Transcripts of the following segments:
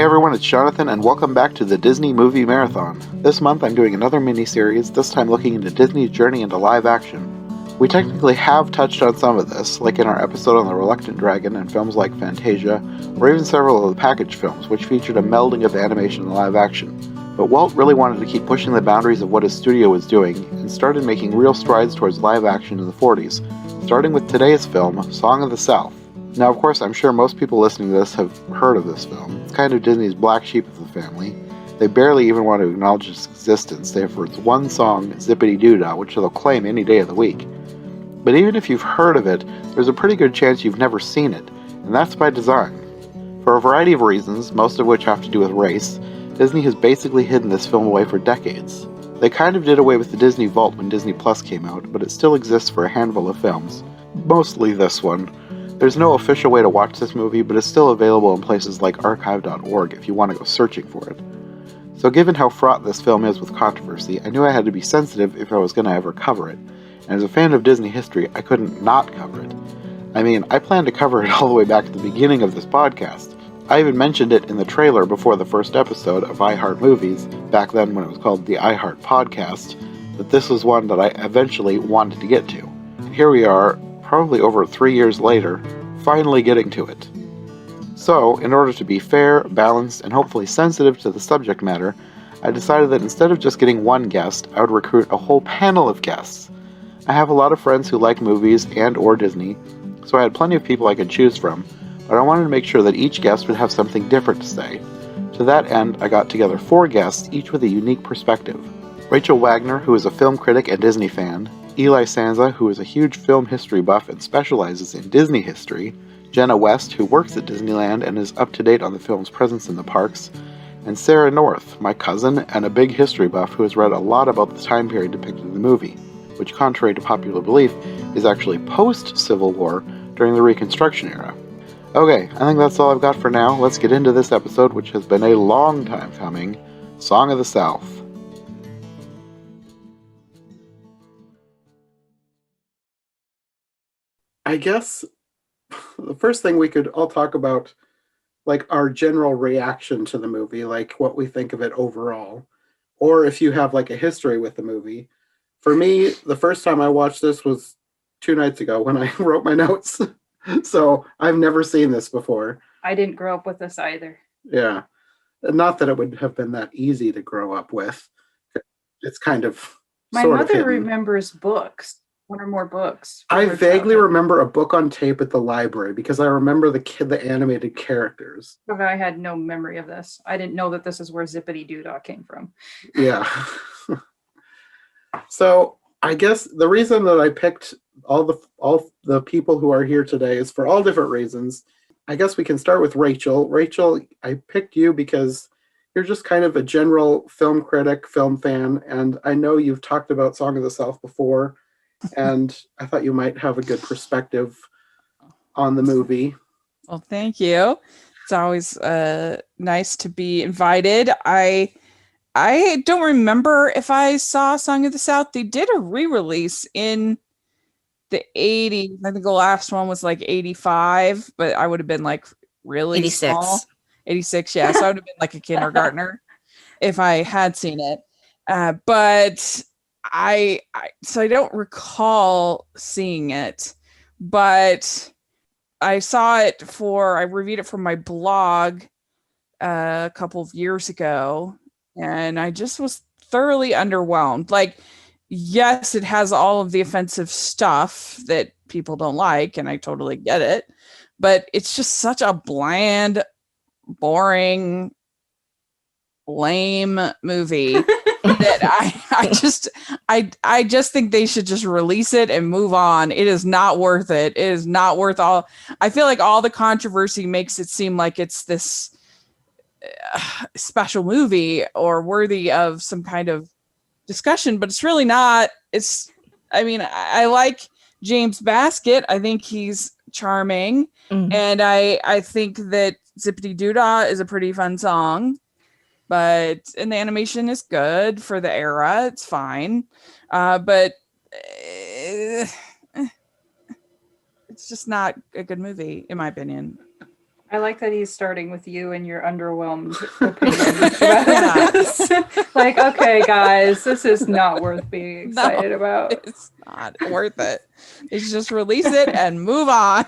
Hey everyone, it's Jonathan, and welcome back to the Disney Movie Marathon. This month I'm doing another mini-series, this time looking into Disney's journey into live action. We technically have touched on some of this, like in our episode on The Reluctant Dragon and films like Fantasia, or even several of the package films, which featured a melding of animation and live action. But Walt really wanted to keep pushing the boundaries of what his studio was doing, and started making real strides towards live action in the 40s, starting with today's film, Song of the South. Now, of course, I'm sure most people listening to this have heard of this film. It's kind of Disney's black sheep of the family. They barely even want to acknowledge its existence, save for its one song, Zippity-Doo-Dah, which they'll claim any day of the week. But even if you've heard of it, there's a pretty good chance you've never seen it, and that's by design. For a variety of reasons, most of which have to do with race, Disney has basically hidden this film away for decades. They kind of did away with the Disney Vault when Disney Plus came out, but it still exists for a handful of films. Mostly this one. There's no official way to watch this movie, but it's still available in places like archive.org if you want to go searching for it. So given how fraught this film is with controversy, I knew I had to be sensitive if I was going to ever cover it. And as a fan of Disney history, I couldn't not cover it. I mean, I planned to cover it all the way back at the beginning of this podcast. I even mentioned it in the trailer before the first episode of I Heart Movies, back then when it was called the I Heart Podcast, but this was one that I eventually wanted to get to. And here we are, probably over 3 years later, finally getting to it. So, in order to be fair, balanced, and hopefully sensitive to the subject matter, I decided that instead of just getting one guest, I would recruit a whole panel of guests. I have a lot of friends who like movies and or Disney, so I had plenty of people I could choose from, but I wanted to make sure that each guest would have something different to say. To that end, I got together 4 guests, each with a unique perspective. Rachel Wagner, who is a film critic and Disney fan, Eli Sanza, who is a huge film history buff and specializes in Disney history, Jenna West, who works at Disneyland and is up to date on the film's presence in the parks, and Sarah North, my cousin and a big history buff who has read a lot about the time period depicted in the movie, which, contrary to popular belief, is actually post-Civil War during the Reconstruction era. Okay, I think that's all I've got for now. Let's get into this episode, which has been a long time coming, Song of the South. I guess the first thing we could all talk about, like, our general reaction to the movie, like what we think of it overall, or if you have like a history with the movie. For me, the first time I watched this was 2 nights ago when I wrote my notes. So I've never seen this before. I didn't grow up with this either. Yeah. Not that it would have been that easy to grow up with. It's kind of My sort of mother hidden. remembers books, 1 or more books. I vaguely remember a book on tape at the library because I remember the animated characters. But I had no memory of this. I didn't know that this is where Zippity-Doo-Dah came from. Yeah. So I guess the reason that I picked all the people who are here today is for all different reasons. I guess we can start with Rachel. Rachel, I picked you because you're just kind of a general film critic, film fan, and I know you've talked about Song of the South before, and I thought you might have a good perspective on the movie. Well, thank you. It's always nice to be invited. I don't remember if I saw Song of the South. They did a re-release in the 80s. I think the last one was like 85, but I would have been like really 86. small. 86, yeah. So I would have been like a kindergartner if I had seen it. But I don't recall seeing it, but I saw it I reviewed it for my blog a couple of years ago, and I just was thoroughly underwhelmed. Like, yes, it has all of the offensive stuff that people don't like, and I totally get it, but it's just such a bland, boring, lame movie that I just think they should just release it and move on. It is not worth it. It is not worth all. I feel like all the controversy makes it seem like it's this special movie or worthy of some kind of discussion, but it's really not. I like James Baskett. I think he's charming. Mm-hmm. And I think that Zippity-Doo-Dah is a pretty fun song. And the animation is good for the era. It's fine. But it's just not a good movie, in my opinion. I like that he's starting with you and your underwhelmed opinion about this. Like, okay, guys, this is not worth being excited about. It's not worth it. It's just release it and move on.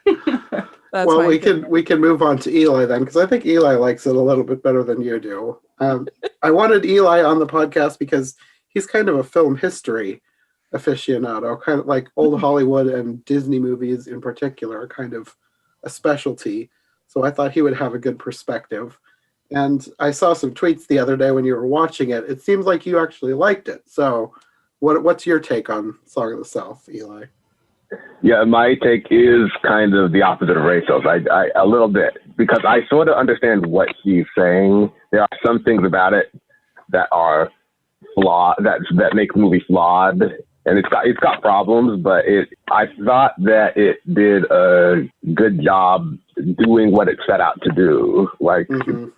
That's Well, my opinion. we can move on to Eli then, because I think Eli likes it a little bit better than you do. I wanted Eli on the podcast because he's kind of a film history aficionado, kind of like old Hollywood and Disney movies in particular, are kind of a specialty. So I thought he would have a good perspective. And I saw some tweets the other day when you were watching it. It seems like you actually liked it. So what's your take on Song of the South, Eli? Yeah, my take is kind of the opposite of Rachel's. I a little bit, because I sort of understand what he's saying. There are some things about it that are flawed, that make the movie flawed, and it's got problems. But I thought that it did a good job doing what it set out to do. Like. Mm-hmm.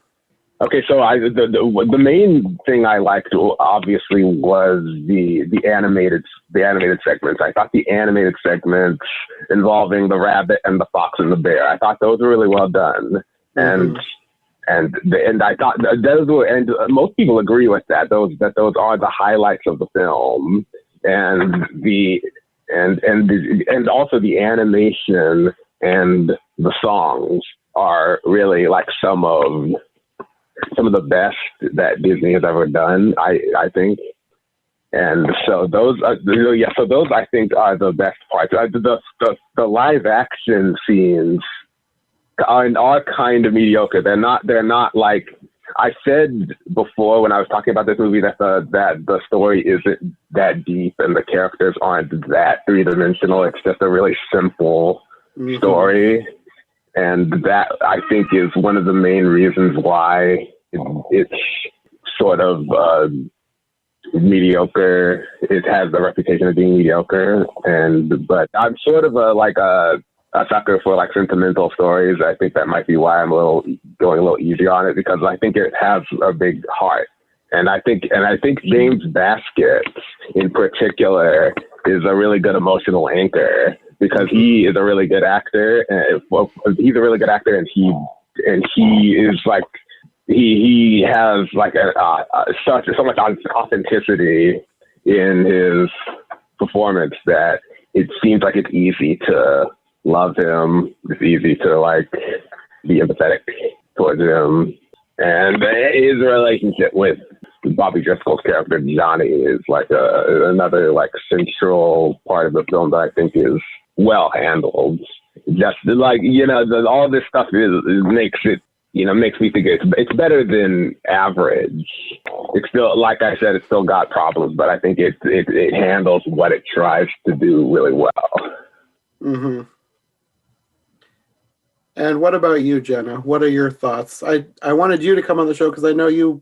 Okay, so the main thing I liked obviously was the animated segments. I thought the animated segments involving the rabbit and the fox and the bear, I thought those were really well done. Mm-hmm. And I thought those were, and most people agree with that. Those are the highlights of the film, and also the animation and the songs are really like some of the best that Disney has ever done, I think. And so those I think are the best parts. The live action scenes are kind of mediocre. They're not like, I said before when I was talking about this movie that the story isn't that deep and the characters aren't that three-dimensional. It's just a really simple story. And that, I think, is one of the main reasons why it's sort of mediocre. It has the reputation of being mediocre. But I'm sort of a sucker for like sentimental stories. I think that might be why I'm going a little easier on it, because I think it has a big heart. And I think James Baskett in particular is a really good emotional anchor, because he is a really good actor. He's a really good actor, and he is like, he has like so much authenticity in his performance that it seems like it's easy to love him. It's easy to like be empathetic towards him. And his relationship with Bobby Driscoll's character Johnny is like another like central part of the film that I think is well handled. Just like, all this stuff makes me think it's better than average. It's still, like I said, it's still got problems, but I think it handles what it tries to do really well. Mm-hmm. And what about you, Jenna? What are your thoughts? I wanted you to come on the show because I know you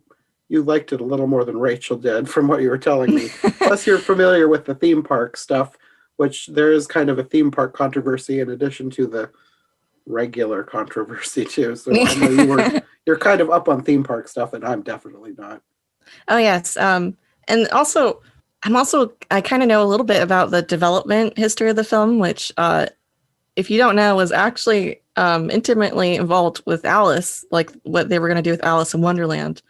liked it a little more than Rachel did from what you were telling me. Plus, you're familiar with the theme park stuff, which there is kind of a theme park controversy in addition to the regular controversy too. So I know you're kind of up on theme park stuff, and I'm definitely not. Oh yes, and also I kind of know a little bit about the development history of the film, which if you don't know, was actually intimately involved with Alice, like what they were going to do with Alice in Wonderland.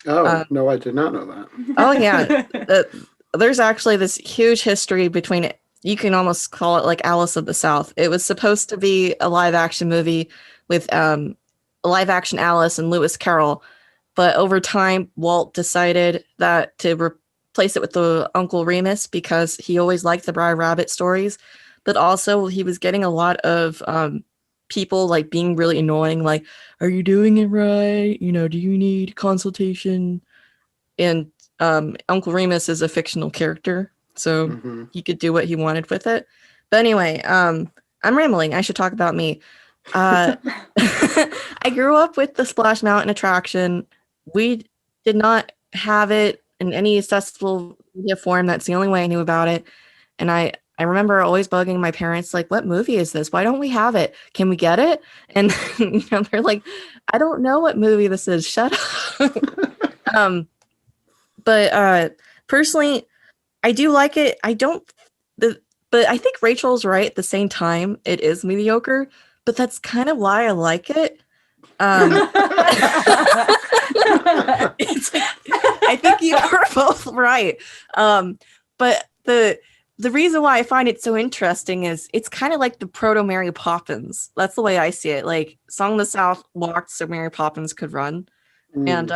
Oh, no, I did not know that. Oh, yeah. There's actually this huge history between it. You can almost call it like Alice of the South. It was supposed to be a live action movie with a live action Alice and Lewis Carroll. But over time, Walt decided that to replace it with the Uncle Remus, because he always liked the Brer Rabbit stories. But also he was getting a lot of people like being really annoying, like, are you doing it right? Do you need consultation? And Uncle Remus is a fictional character, so he could do what he wanted with it. But anyway, I'm rambling. I should talk about me. I grew up with the Splash Mountain attraction. We did not have it in any accessible media form. That's the only way I knew about it. And I remember always bugging my parents, like, what movie is this? Why don't we have it? Can we get it? And they're like, I don't know what movie this is. Shut up. But personally, I do like it. But I think Rachel's right at the same time. It is mediocre. but that's kind of why I like it. It's like, I think you are both right. But the reason why I find it so interesting is it's kind of like the proto Mary Poppins. That's the way I see it. Like Song of the South walked so Mary Poppins could run. And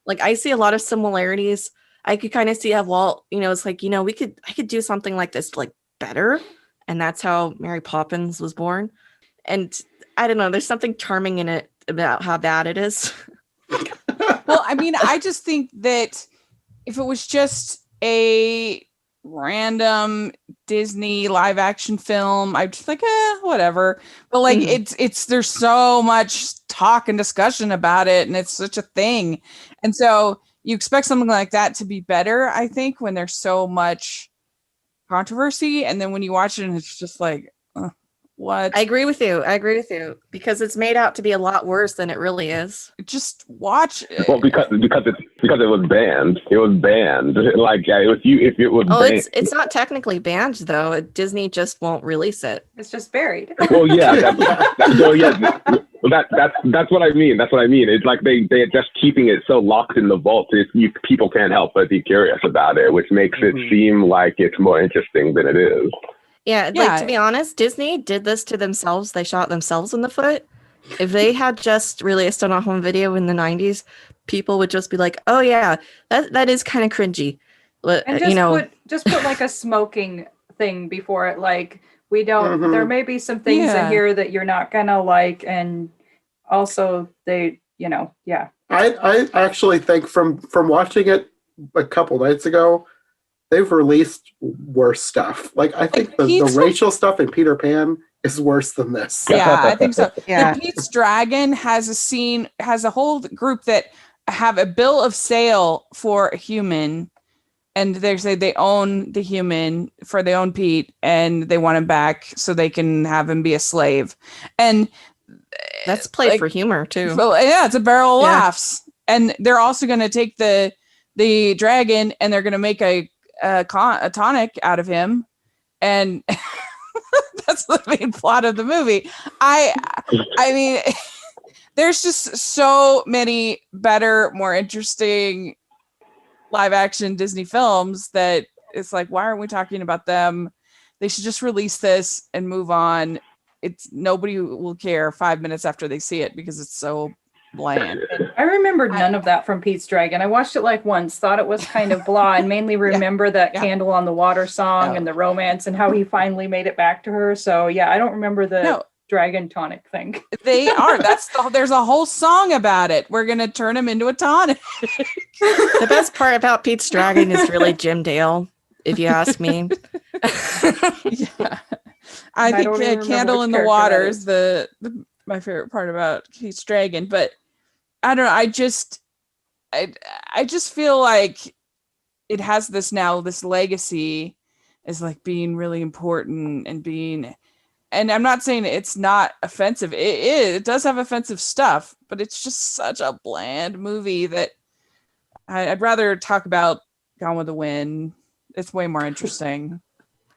like I see a lot of similarities. I could kind of see how Walt, it's like, I could do something like this like better. And that's how Mary Poppins was born. And I don't know, there's something charming in it about how bad it is. Well, I mean, I just think that if it was just a random Disney live action film, I'd just like, whatever. But like it's there's so much talk and discussion about it, and it's such a thing. And so you expect something like that to be better, I think, when there's so much controversy. And then when you watch it and it's just like, what? I agree with you because it's made out to be a lot worse than it really is. Just watch it. Well, because it was banned. It was banned. Like, yeah, if it was banned. It's not technically banned though. Disney just won't release it. It's just buried. Well, yeah. That's what I mean. That's what I mean. It's like they're just keeping it so locked in the vault. People can't help but be curious about it, which makes it seem like it's more interesting than it is. Yeah, like to be honest, Disney did this to themselves. They shot themselves in the foot. If they had just released on a home video in the 90s, people would just be like, "Oh yeah, that is kind of cringy." And just put like a smoking thing before it. Like we don't. There may be some things in here that you're not gonna like, and also they, I actually think from watching it a couple nights ago, they've released worse stuff. Like I think the Rachel stuff in Peter Pan is worse than this. Yeah, I think so. Yeah. The Pete's Dragon has a whole group that have a bill of sale for a human, and they say they own the human for they own Pete, and they want him back so they can have him be a slave. And that's played for humor too. Well, yeah, it's a barrel of laughs. And they're also going to take the dragon and they're going to make a tonic out of him, and that's the main plot of the movie. I mean, there's just so many better, more interesting live action Disney films that it's like, why aren't we talking about them? They should just release this and move on. Nobody will care 5 minutes after they see it because it's so bland. I remember none of that from Pete's Dragon. I watched it like once, thought it was kind of blah, and mainly remember that Candle on the Water song and the romance and how he finally made it back to her. So yeah, I don't remember the dragon tonic thing. They are. There's a whole song about it. We're gonna turn him into a tonic. The best part about Pete's Dragon is really Jim Dale, if you ask me. Yeah. I think Candle in the Water is my favorite part about Pete's Dragon, but I don't know. I just feel like it has this legacy as like being really important and I'm not saying it's not offensive. It does have offensive stuff, but it's just such a bland movie that I'd rather talk about Gone with the Wind. It's way more interesting.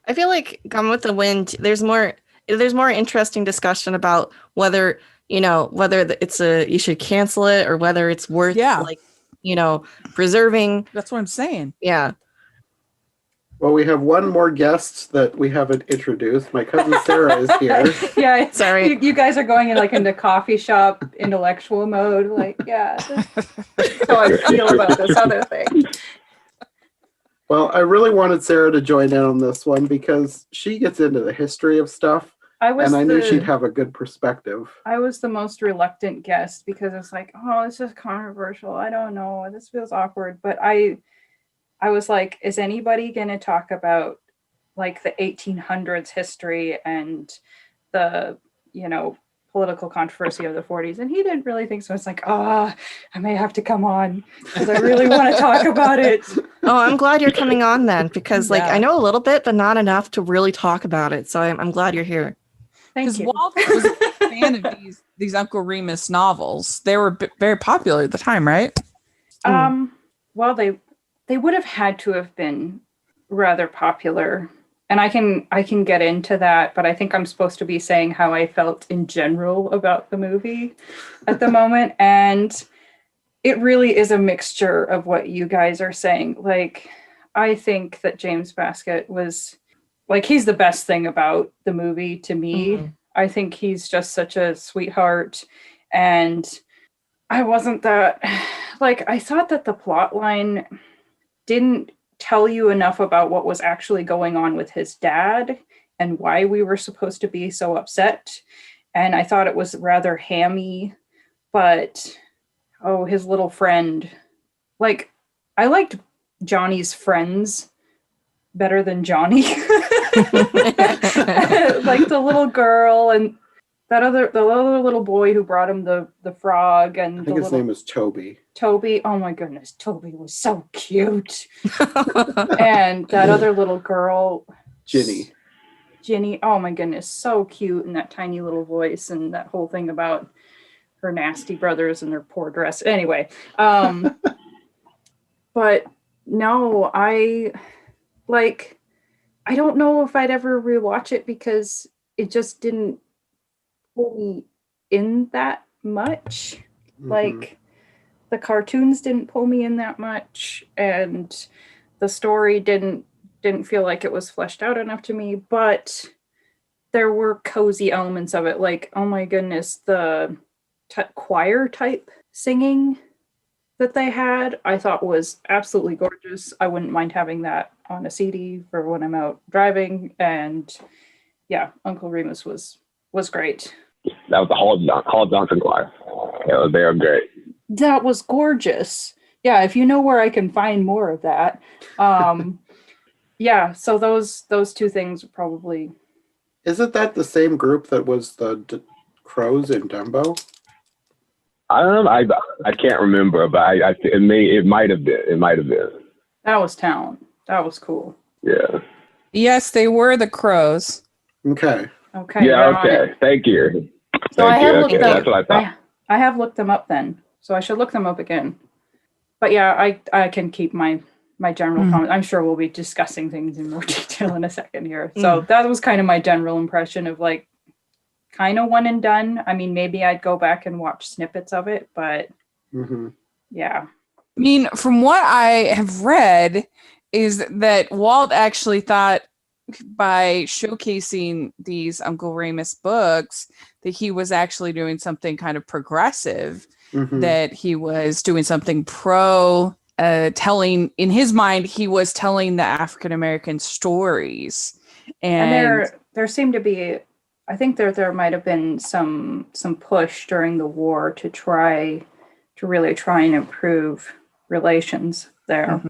I feel like Gone with the Wind, there's more interesting discussion about whether it's you should cancel it or whether it's worth preserving. That's what I'm saying. Yeah. Well, we have one more guest that we haven't introduced. My cousin Sarah is here. Yeah, sorry. You guys are going into coffee shop intellectual mode. Like, that's how I feel about this other thing. Well, I really wanted Sarah to join in on this one because she gets into the history of stuff, and I knew she'd have a good perspective. I was the most reluctant guest because it's like, oh, this is controversial. I don't know. This feels awkward. But I was like, is anybody going to talk about like the 1800s history and the, political controversy of the 40s? And he didn't really think so. It's like, I may have to come on because I really want to talk about it. Oh, I'm glad you're coming on then because I know a little bit, but not enough to really talk about it. So I'm glad you're here. Thank you. Walt was a fan of these Uncle Remus novels. They were very popular at the time, right? Well, they would have had to have been rather popular and I can get into that, but I think I'm supposed to be saying how I felt in general about the movie at the moment. And it really is a mixture of what you guys are saying. Like, I think that James Baskett was, like, he's the best thing about the movie to me. Mhm. I think he's just such a sweetheart. And I wasn't that, like, I thought that the plot line didn't tell you enough about what was actually going on with his dad and why we were supposed to be so upset. And I thought it was rather hammy, but oh, his little friend. Like, I liked Johnny's friends better than Johnny. Like the little girl and the other little boy who brought him the frog, and I think his name was Toby. Toby. Oh my goodness, Toby was so cute. And that other little girl, Ginny. Oh my goodness, so cute, and that tiny little voice, and that whole thing about her nasty brothers and their poor dress. Anyway, but no, I don't know if I'd ever rewatch it because it just didn't pull me in that much. Mhm. Like, the cartoons didn't pull me in that much, and the story didn't feel like it was fleshed out enough to me, but there were cozy elements of it. Like, oh my goodness, the choir type singing that they had, I thought was absolutely gorgeous. I wouldn't mind having that on a CD for when I'm out driving. And yeah, Uncle Remus was great. That was the Hall Johnson choir. Yeah, they were great. That was gorgeous. Yeah, if you know where I can find more of that. Yeah, so those two things are probably. Isn't that the same group that was the crows in Dumbo? I don't know. I can't remember, but it might have been. It might have been. That was talent. That was cool. Yeah. Yes, they were the crows. Okay. Okay. Yeah. Okay. Thank you. So I have looked That's what I thought. I have looked them up then, so I should look them up again. But yeah, I can keep my general comment. I'm sure we'll be discussing things in more detail in a second here. So that was kind of my general impression of, like, kind of one and done. I mean, maybe I'd go back and watch snippets of it, but yeah. I mean, from what I have read, is that Walt actually thought by showcasing these Uncle Remus books that he was actually doing something kind of progressive, that he was doing something pro telling, in his mind, he was telling the African American stories. And there seemed to be, I think there might have been some push during the war to really try and improve relations there.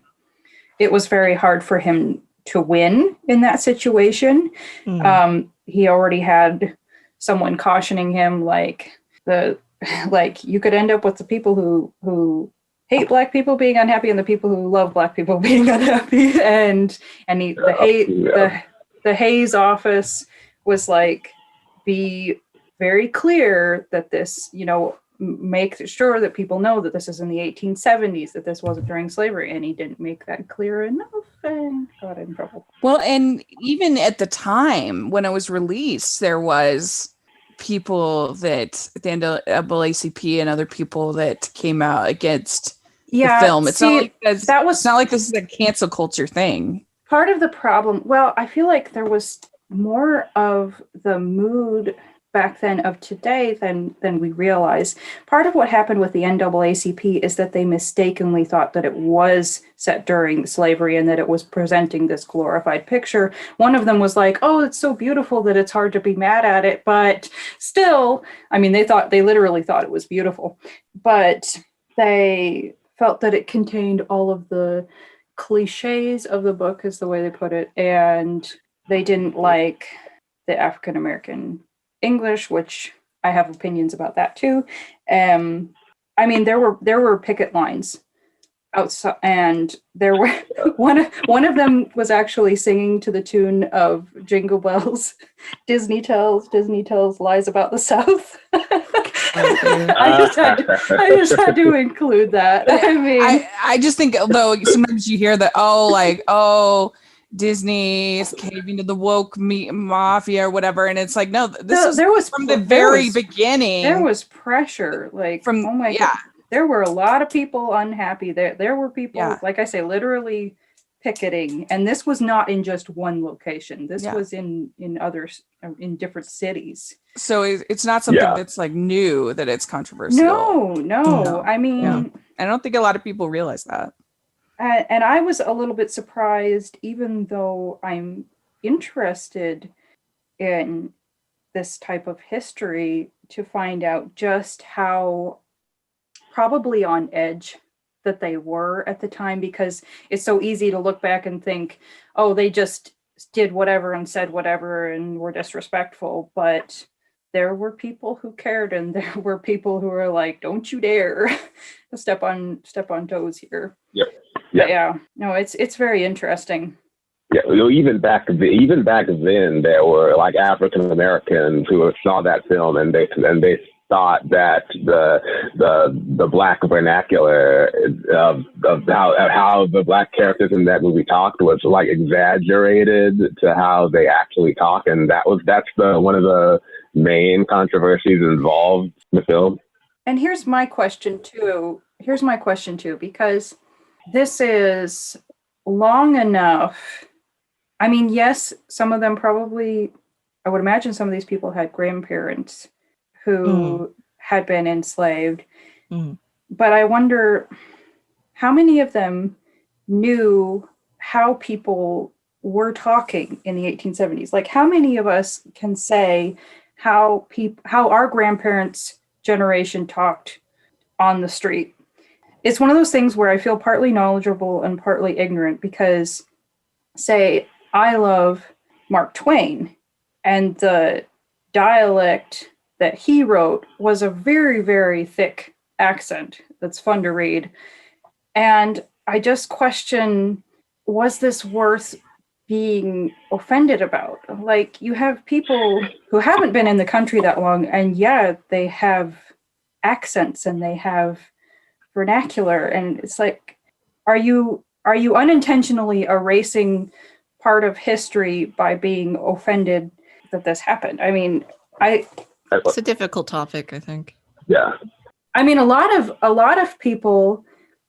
It was very hard for him to win in that situation. He already had someone cautioning him, like you could end up with the people who hate Black people being unhappy and the people who love Black people being unhappy. And the Hayes office was like, be very clear that this, make sure that people know that this is in the 1870s, that this wasn't during slavery. And he didn't make that clear enough and got in trouble. Well, and even at the time when it was released, there was people that the NAACP and other people that came out against the film. It's not like this is a cancel culture thing. Part of the problem, well, I feel like there was more of the mood back then of today than we realize. Part of what happened with the NAACP is that they mistakenly thought that it was set during slavery and that it was presenting this glorified picture. One of them was like, oh, it's so beautiful that it's hard to be mad at it, but still, I mean, they literally thought it was beautiful, but they felt that it contained all of the cliches of the book, is the way they put it, and they didn't like the African American English, which I have opinions about that too. I mean, there were picket lines outside, and there were one of them was actually singing to the tune of Jingle Bells, Disney tells lies about the South. I just had to include that. I mean, I just think, though, sometimes you hear that, Disney's caving to the woke mafia or whatever, and it's like, no, this is there was from the very beginning. There was pressure, like from oh my god, there were a lot of people unhappy. There were people, like I say, literally picketing, and this was not in just one location. This was in others, in different cities. So it's not something that's like new, that it's controversial. No. I mean, I don't think a lot of people realize that. And I was a little bit surprised, even though I'm interested in this type of history, to find out just how probably on edge that they were at the time, because it's so easy to look back and think, oh, they just did whatever and said whatever and were disrespectful. But there were people who cared, and there were people who were like, don't you dare step on toes here. Yeah. No, it's very interesting. Yeah, even back then, there were like African Americans who saw that film and they thought that the black vernacular of how the black characters in that movie talked was like exaggerated to how they actually talk, and that's one of the main controversies involved in the film. And here's my question too, because this is long enough. I mean, yes, some of them probably, I would imagine some of these people had grandparents who had been enslaved. But I wonder how many of them knew how people were talking in the 1870s. Like, how many of us can say how our grandparents' generation talked on the street? It's one of those things where I feel partly knowledgeable and partly ignorant, because, say, I love Mark Twain, and the dialect that he wrote was a very, very thick accent that's fun to read. And I just question, was this worth being offended about? Like, you have people who haven't been in the country that long, and they have accents and they have vernacular, and it's like, are you unintentionally erasing part of history by being offended that this happened? I mean, it's a difficult topic, I think. Yeah. I mean, a lot of people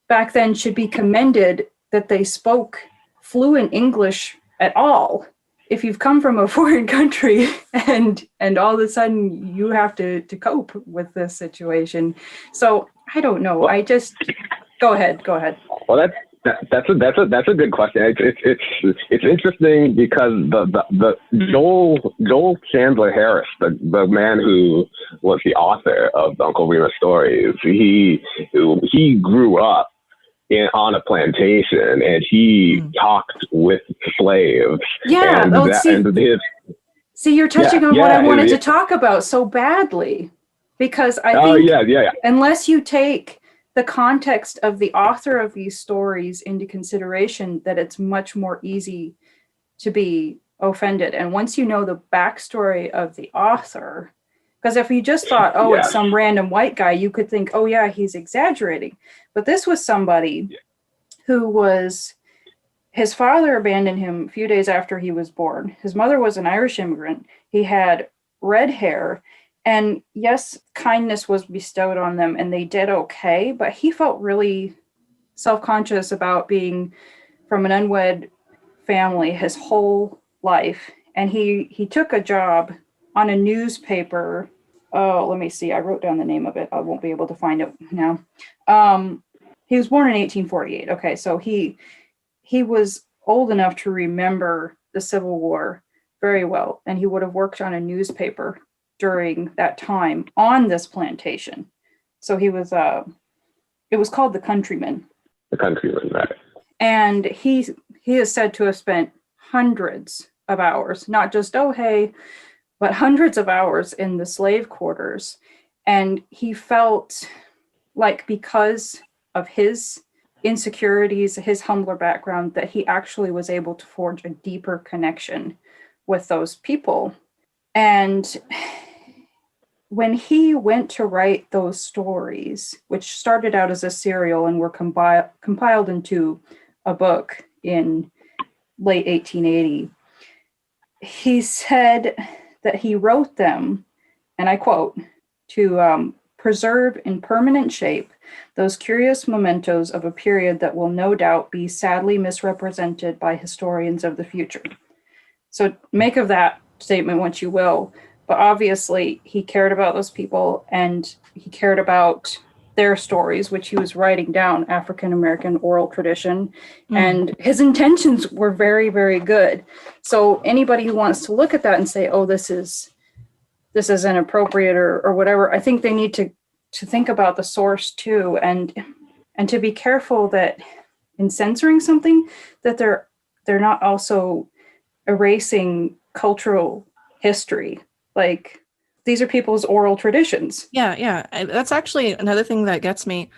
back then should be commended that they spoke fluent English at all. If you've come from a foreign country and all of a sudden you have to cope with this situation. So I don't know. I just go ahead. Well, that's a good question. It's interesting because the Joel Chandler Harris, the man who was the author of the Uncle Remus stories, he grew up on a plantation, and he talked with slaves. Yeah. See, you're touching on what I wanted to talk about so badly, because I think unless you take the context of the author of these stories into consideration, that it's much more easy to be offended. And once you know the backstory of the author, because if you just thought, it's some random white guy, you could think, he's exaggerating. But this was somebody who his father abandoned him a few days after he was born. His mother was an Irish immigrant. He had red hair. And yes, kindness was bestowed on them and they did okay, but he felt really self-conscious about being from an unwed family his whole life. And he took a job on a newspaper. Oh, let me see. I wrote down the name of it. I won't be able to find it now. He was born in 1848. Okay, so he was old enough to remember the Civil War very well, and he would have worked on a newspaper during that time on this plantation. So he was it was called The Countryman. The Countryman, right. And he is said to have spent hundreds of hours, not just but hundreds of hours in the slave quarters. And he felt like, because of his insecurities, his humbler background, that he actually was able to forge a deeper connection with those people. And when he went to write those stories, which started out as a serial and were compiled into a book in late 1880. He said that he wrote them, and I quote, to preserve in permanent shape those curious mementos of a period that will no doubt be sadly misrepresented by historians of the future. So make of that statement what you will, but obviously he cared about those people and he cared about their stories, which he was writing down, African American oral tradition, and his intentions were very, very good. So anybody who wants to look at that and say, oh, this is inappropriate or whatever, I think they need to think about the source too, and to be careful that in censoring something that they're not also erasing cultural history. Like, these are people's oral traditions. Yeah. That's actually another thing that gets me.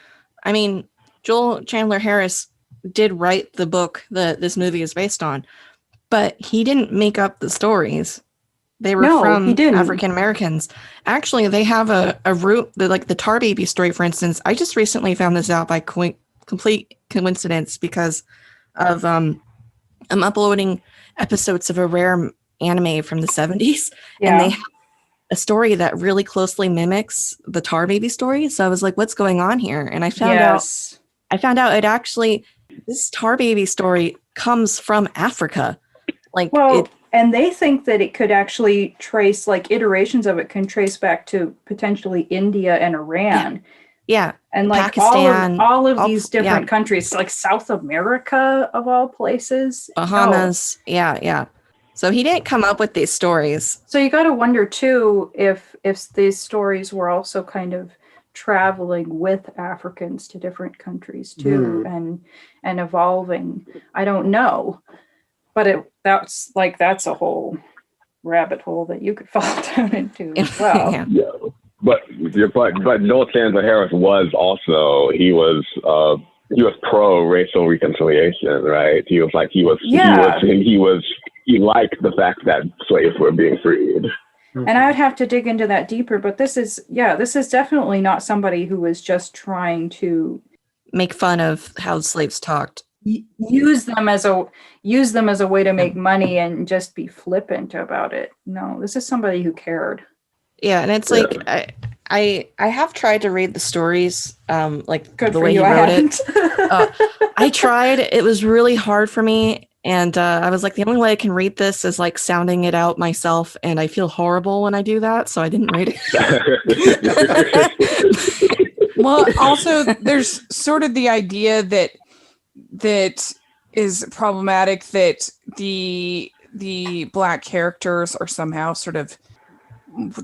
I mean, Joel Chandler Harris did write the book that this movie is based on, but he didn't make up the stories. They were from African Americans. Actually, they have a root, like the Tar Baby story, for instance. I just recently found this out by complete coincidence because of I'm uploading episodes of a rare anime from the 70s, and they have a story that really closely mimics the Tar Baby story. So I was like, what's going on here? And I found out it actually, this Tar Baby story comes from Africa. Like, and they think that it could actually trace, like, iterations of it can trace back to potentially India and Iran. Yeah. And like Pakistan, all of these different countries, like South America of all places. Bahamas. Yeah. So he didn't come up with these stories. So you got to wonder too if these stories were also kind of traveling with Africans to different countries too, and evolving. I don't know, but that's a whole rabbit hole that you could fall down into as well. Yeah. But Joel Chandler Harris was also he was pro racial reconciliation, right? He liked the fact that slaves were being freed. And I would have to dig into that deeper, but this is definitely not somebody who was just trying to make fun of how slaves talked. Use them as a way to make money and just be flippant about it. No, this is somebody who cared. Yeah, and it's like I have tried to read the stories, like Good the for way you, he wrote it. I tried. It was really hard for me, and I was like, the only way I can read this is like sounding it out myself, and I feel horrible when I do that, so I didn't read it. Well, also there's sort of the idea that is problematic, that the Black characters are somehow sort of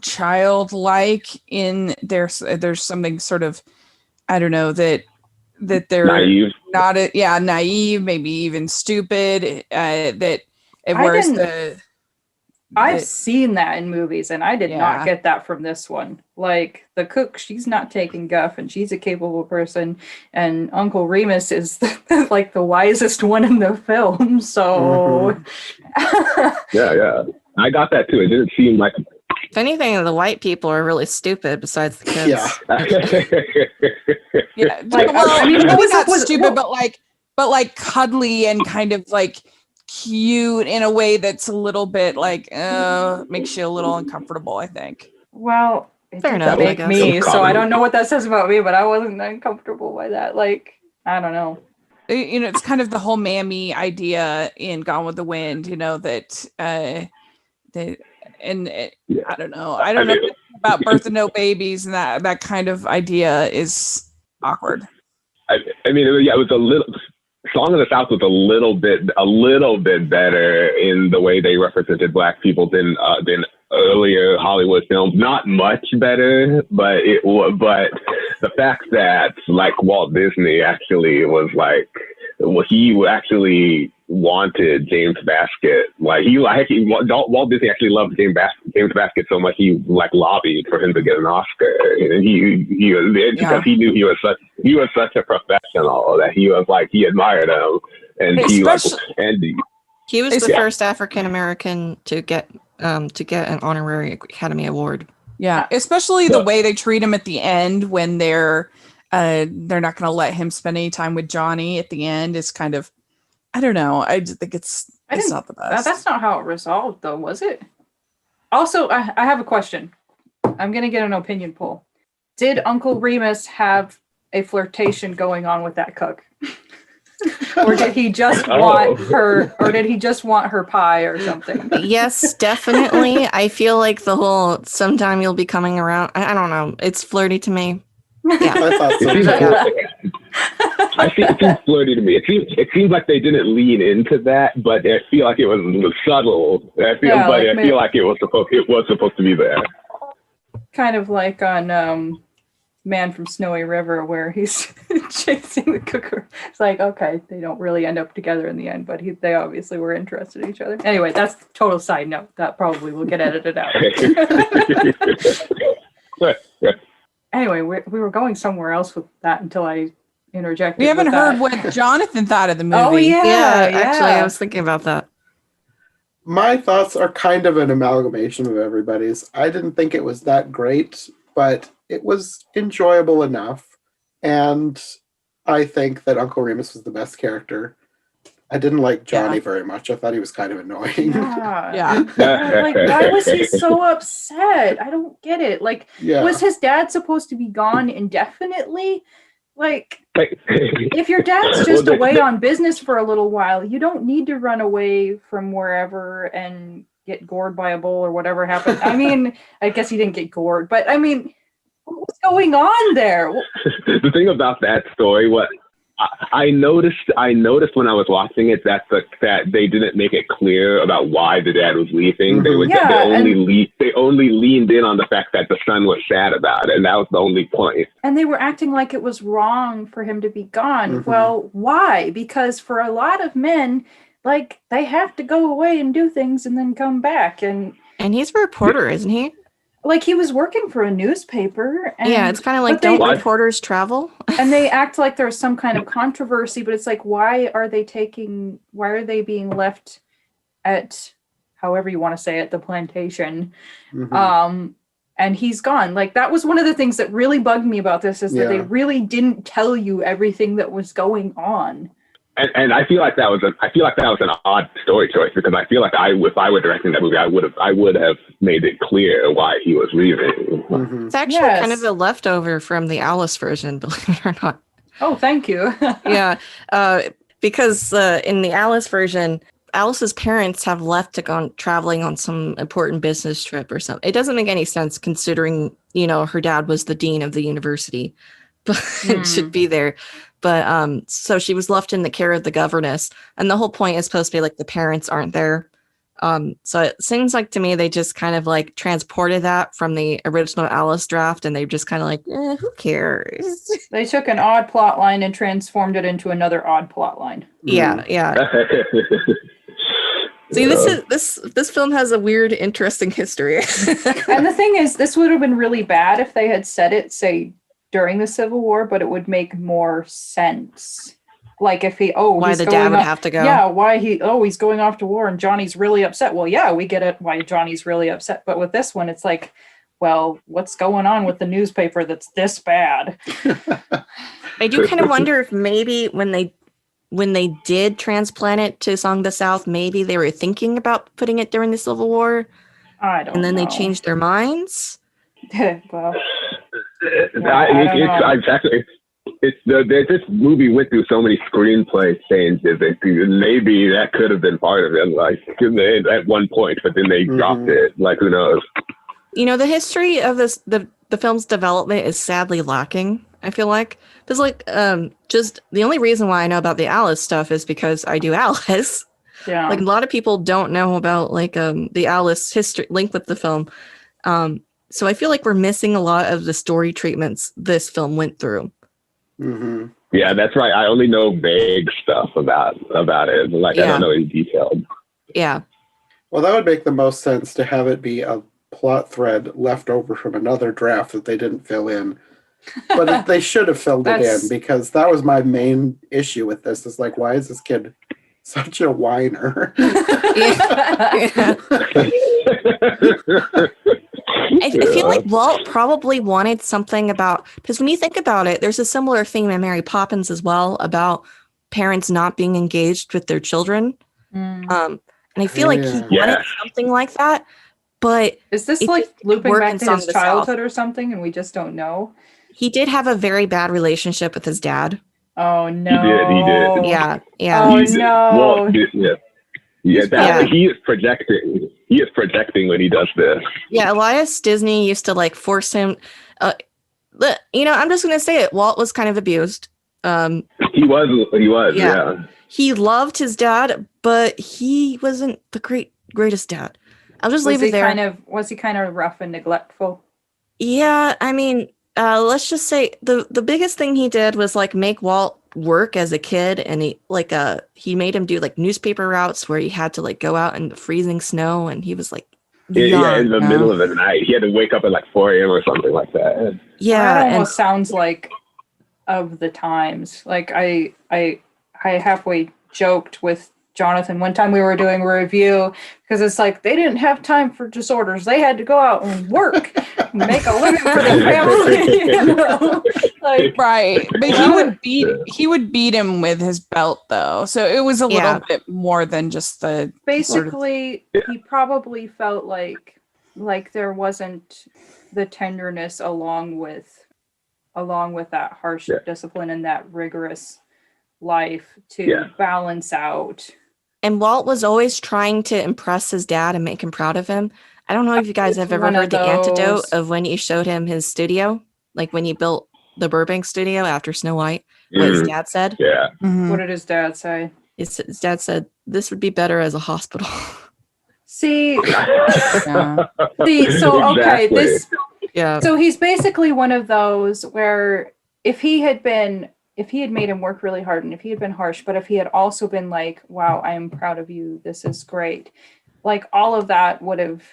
childlike in there's something sort of, I don't know, that they're naive. Naive, maybe even stupid, I've seen that in movies, and I did not get that from this one. Like, the cook, she's not taking guff, and she's a capable person, and Uncle Remus is like the wisest one in the film. So, yeah, I got that too. It didn't seem like. If anything, the white people are really stupid. Besides the kids. Yeah. Like, well, I mean, maybe not stupid, but like cuddly and kind of like cute in a way that's a little bit like makes you a little uncomfortable, I think. Well, it Fair didn't enough, make me, so I don't know what that says about me, but I wasn't uncomfortable by that. Like, I don't know. You know, it's kind of the whole mammy idea in Gone with the Wind, you know, that I don't know about Birth of No Babies, and that kind of idea is awkward. I mean, it was a little. Song of the South was a little bit better in the way they represented Black people than earlier Hollywood films. Not much better, but the fact that like Walt Disney actually was like, he actually wanted James Baskett. Like Walt Disney actually loved James Baskett so much he like lobbied for him to get an Oscar, and because he knew he was such a professional that he was like, he admired him, and he was the first African American to get an honorary Academy Award. Yeah, especially the way they treat him at the end when they're not going to let him spend any time with Johnny at the end is kind of, I don't know. I just think it's not the best. That's not how it resolved, though, was it? Also, I have a question. I'm going to get an opinion poll. Did Uncle Remus have a flirtation going on with that cook? Or did he just want her, or did he just want her pie or something? Yes, definitely. I feel like the whole sometime you'll be coming around. I don't know. It's flirty to me. Yeah. I thought so. I think it seems flirty to me. It seems like they didn't lean into that, but I feel like it was subtle. I feel like it was supposed to be there. Kind of like on Man from Snowy River, where he's chasing the cooker. It's like, okay, they don't really end up together in the end, but they obviously were interested in each other. Anyway, that's a total side note. That probably will get edited out. Anyway, we were going somewhere else with that until I interjected. We haven't heard what Jonathan thought of the movie. Oh, yeah. Actually, I was thinking about that. My thoughts are kind of an amalgamation of everybody's. I didn't think it was that great, but it was enjoyable enough. And I think that Uncle Remus was the best character. I didn't like Johnny very much. I thought he was kind of annoying. Yeah. Like, why was he so upset? I don't get it. Like, was his dad supposed to be gone indefinitely? Like, if your dad's just away on business for a little while, you don't need to run away from wherever and get gored by a bull or whatever happened. I mean, I guess he didn't get gored, but I mean, what's going on there? The thing about that story, what I noticed when I was watching it, that they didn't make it clear about why the dad was leaving. They only leaned in on the fact that the son was sad about it, and that was the only point. And they were acting like it was wrong for him to be gone. Mm-hmm. Well, why? Because for a lot of men, like, they have to go away and do things and then come back. And he's a reporter, isn't he? Like, he was working for a newspaper. And, yeah, it's kind of like, don't reporters travel? And they act like there's some kind of controversy, but it's like, why are they being left at, however you want to say it, the plantation? Mm-hmm. And he's gone. Like, that was one of the things that really bugged me about this, is that they really didn't tell you everything that was going on. And I feel like that was an odd story choice, because I feel like if I were directing that movie, I would have made it clear why he was leaving. Mm-hmm. It's actually kind of a leftover from the Alice version, believe it or not. Oh, thank you. Yeah, because in the Alice version, Alice's parents have left to go traveling on some important business trip or something. It doesn't make any sense considering, her dad was the dean of the university, but should be there. But so she was left in the care of the governess, and the whole point is supposed to be like the parents aren't there. So it seems like to me they just kind of like transported that from the original Alice draft, and they just kind of like, who cares? They took an odd plot line and transformed it into another odd plot line. Yeah. See, this film has a weird, interesting history. And the thing is, this would have been really bad if they had said it, say, during the Civil War, but it would make more sense. Like if why the dad would have to go. Yeah, why he's going off to war and Johnny's really upset. Well, yeah, we get it why Johnny's really upset. But with this one, it's like, well, what's going on with the newspaper that's this bad? I do kind of wonder if maybe when they did transplant it to Song of the South, maybe they were thinking about putting it during the Civil War. I don't know. And then they changed their minds. Well, this movie went through so many screenplay changes. Maybe that could have been part of it, like at one point, but then they dropped it. Like, who knows? The history of the film's development is sadly lacking, I feel like. Because just the only reason why I know about the Alice stuff is because I do Alice. Yeah. Like, a lot of people don't know about the Alice history link with the film. So I feel like we're missing a lot of the story treatments this film went through. Mm-hmm. Yeah, that's right. I only know vague stuff about it. Like, I don't know any details. Yeah. Well, that would make the most sense to have it be a plot thread left over from another draft that they didn't fill in. But they should have filled it in, because that was my main issue with this. Is like, why is this kid such a whiner? I feel like Walt probably wanted something about, because when you think about it, there's a similar theme in Mary Poppins as well about parents not being engaged with their children. And I feel like he wanted something like that, but is this it like just didn't looping work back in to Song his of the South. childhood or something, and we just don't know? He did have a very bad relationship with his dad. Oh no! He did. Yeah. Oh He did. no! Walt did, he is projecting. He is projecting when he does this. Yeah, Elias Disney used to like force him. I'm just gonna say it. Walt was kind of abused. He was. Yeah. He loved his dad, but he wasn't the greatest dad. I'll just leave it there. Was he kind of rough and neglectful? Yeah, I mean, let's just say the biggest thing he did was like make Walt work as a kid, and he made him do like newspaper routes where he had to like go out in the freezing snow, and he was like in the middle of the night. He had to wake up at like 4 a.m. or something like that. Yeah, that almost sounds like of the times. Like I halfway joked with Jonathan one time we were doing a review because it's like they didn't have time for disorders. They had to go out and work, make a living for their family. You know? Like, right, but he would beat him with his belt though, so it was a little bit more than just the. Basically, he probably felt like there wasn't the tenderness along with that harsh discipline and that rigorous life to balance out. And Walt was always trying to impress his dad and make him proud of him. I don't know if you guys have ever heard the anecdote of when he showed him his studio, like when he built the Burbank studio after Snow White, what his dad said. Yeah. Mm-hmm. What did his dad say? His dad said, "This would be better as a hospital." See, so okay, so he's basically one of those where if he had made him work really hard and if he had been harsh, but if he had also been like, wow, I am proud of you, this is great, like all of that would have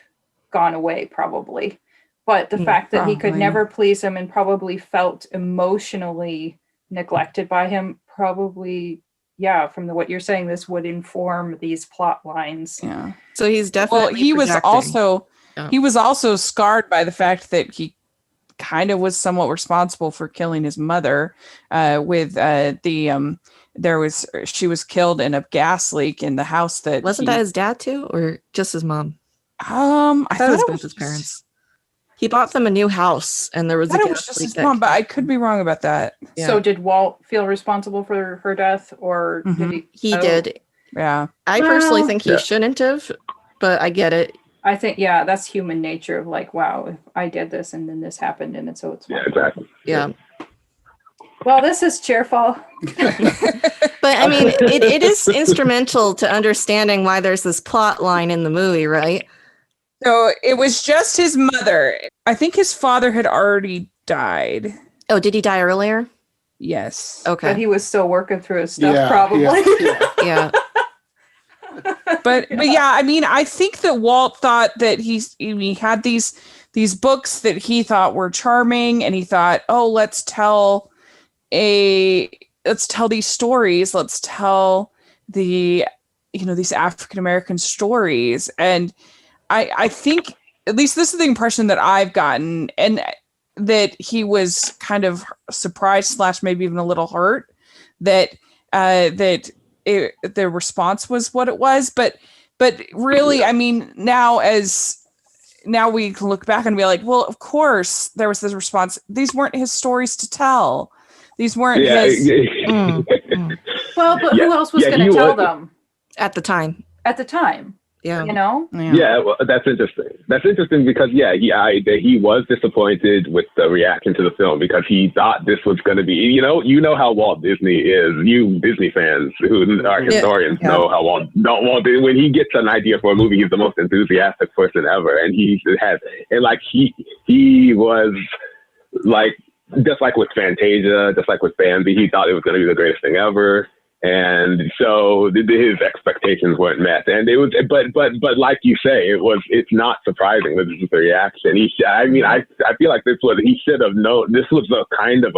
gone away probably. But the fact that he could never please him and probably felt emotionally neglected by him, probably, from what you're saying, this would inform these plot lines. Yeah. So he's definitely he was also scarred by the fact that he kind of was somewhat responsible for killing his mother she was killed in a gas leak in the house that wasn't that his dad too, or just his mom? I thought it was both his parents. He bought them a new house and there was a gas leak. Mom, but I could be wrong about that. Yeah. So did Walt feel responsible for her death, or did he? He did. Yeah. I personally think he shouldn't have, but I get it. I think, that's human nature of like, wow, if I did this and then this happened and so it's exactly. Yeah. Well, this is cheerful. But I mean, it is instrumental to understanding why there's this plot line in the movie, right? So it was just his mother. I think his father had already died. Oh, did he die earlier? Yes. Okay. But he was still working through his stuff, probably. Yeah. But yeah, I mean, I think that Walt thought that he had these books that he thought were charming, and he thought, oh, let's tell these stories. Let's tell these African American stories. And I think, at least this is the impression that I've gotten, and that he was kind of surprised / maybe even a little hurt that the response was what it was. But really, I mean, now we can look back and be like, well, of course there was this response. These weren't his stories to tell. These weren't his. Well, but who else was going to tell them at the time? Yeah. You know? Yeah, well, that's interesting. That's interesting because, he was disappointed with the reaction to the film because he thought this was going to be, you know how Walt Disney is. You Disney fans who are historians know how Walt when he gets an idea for a movie, he's the most enthusiastic person ever. And he was like, just like with Fantasia, just like with Bambi, he thought it was going to be the greatest thing ever. And so his expectations weren't met, and it was, but like you say, it's not surprising that this is the reaction. I feel like he should have known this was a kind of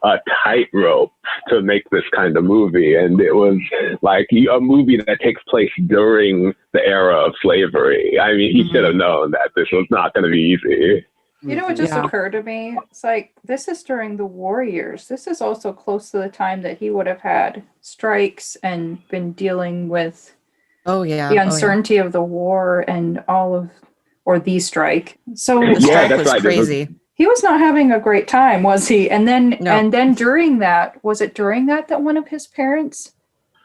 a tightrope to make this kind of movie, and it was like a movie that takes place during the era of slavery. I mean, he should have known that this was not going to be easy. You know what just Yeah. occurred to me? It's like, this is during the war years. This is also close to the time that he would have had strikes and been dealing with Oh yeah. the uncertainty of the war and or the strike. So The strike that's was right. crazy. he was not having a great time, was he? And then No. during that, was it during that one of his parents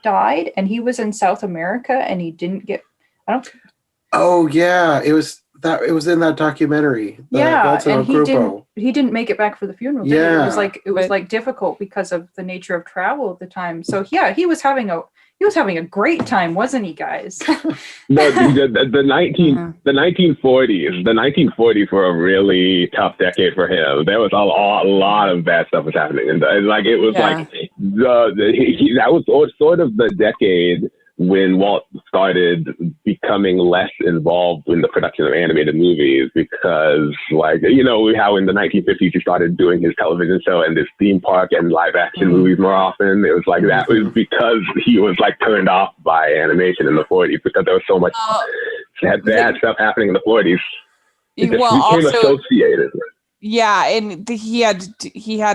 died and he was in South America and he didn't get, I don't, Oh yeah, it was in that documentary. yeah, and Grupo. he didn't make it back for the funeral. Did he? Yeah. It was like difficult because of the nature of travel at the time. So yeah, he was having a great time, wasn't he, guys? The 1940s were a really tough decade for him. There was a lot of bad stuff was happening, and like it was like that was sort of the decade when Walt started becoming less involved in the production of animated movies, because, like, you know, how in the 1950s he started doing his television show and this theme park and live action movies more often. It was like that was because he was like turned off by animation in the 40s, because there was so much bad stuff happening in the 40s. It just became associated. Yeah, and he had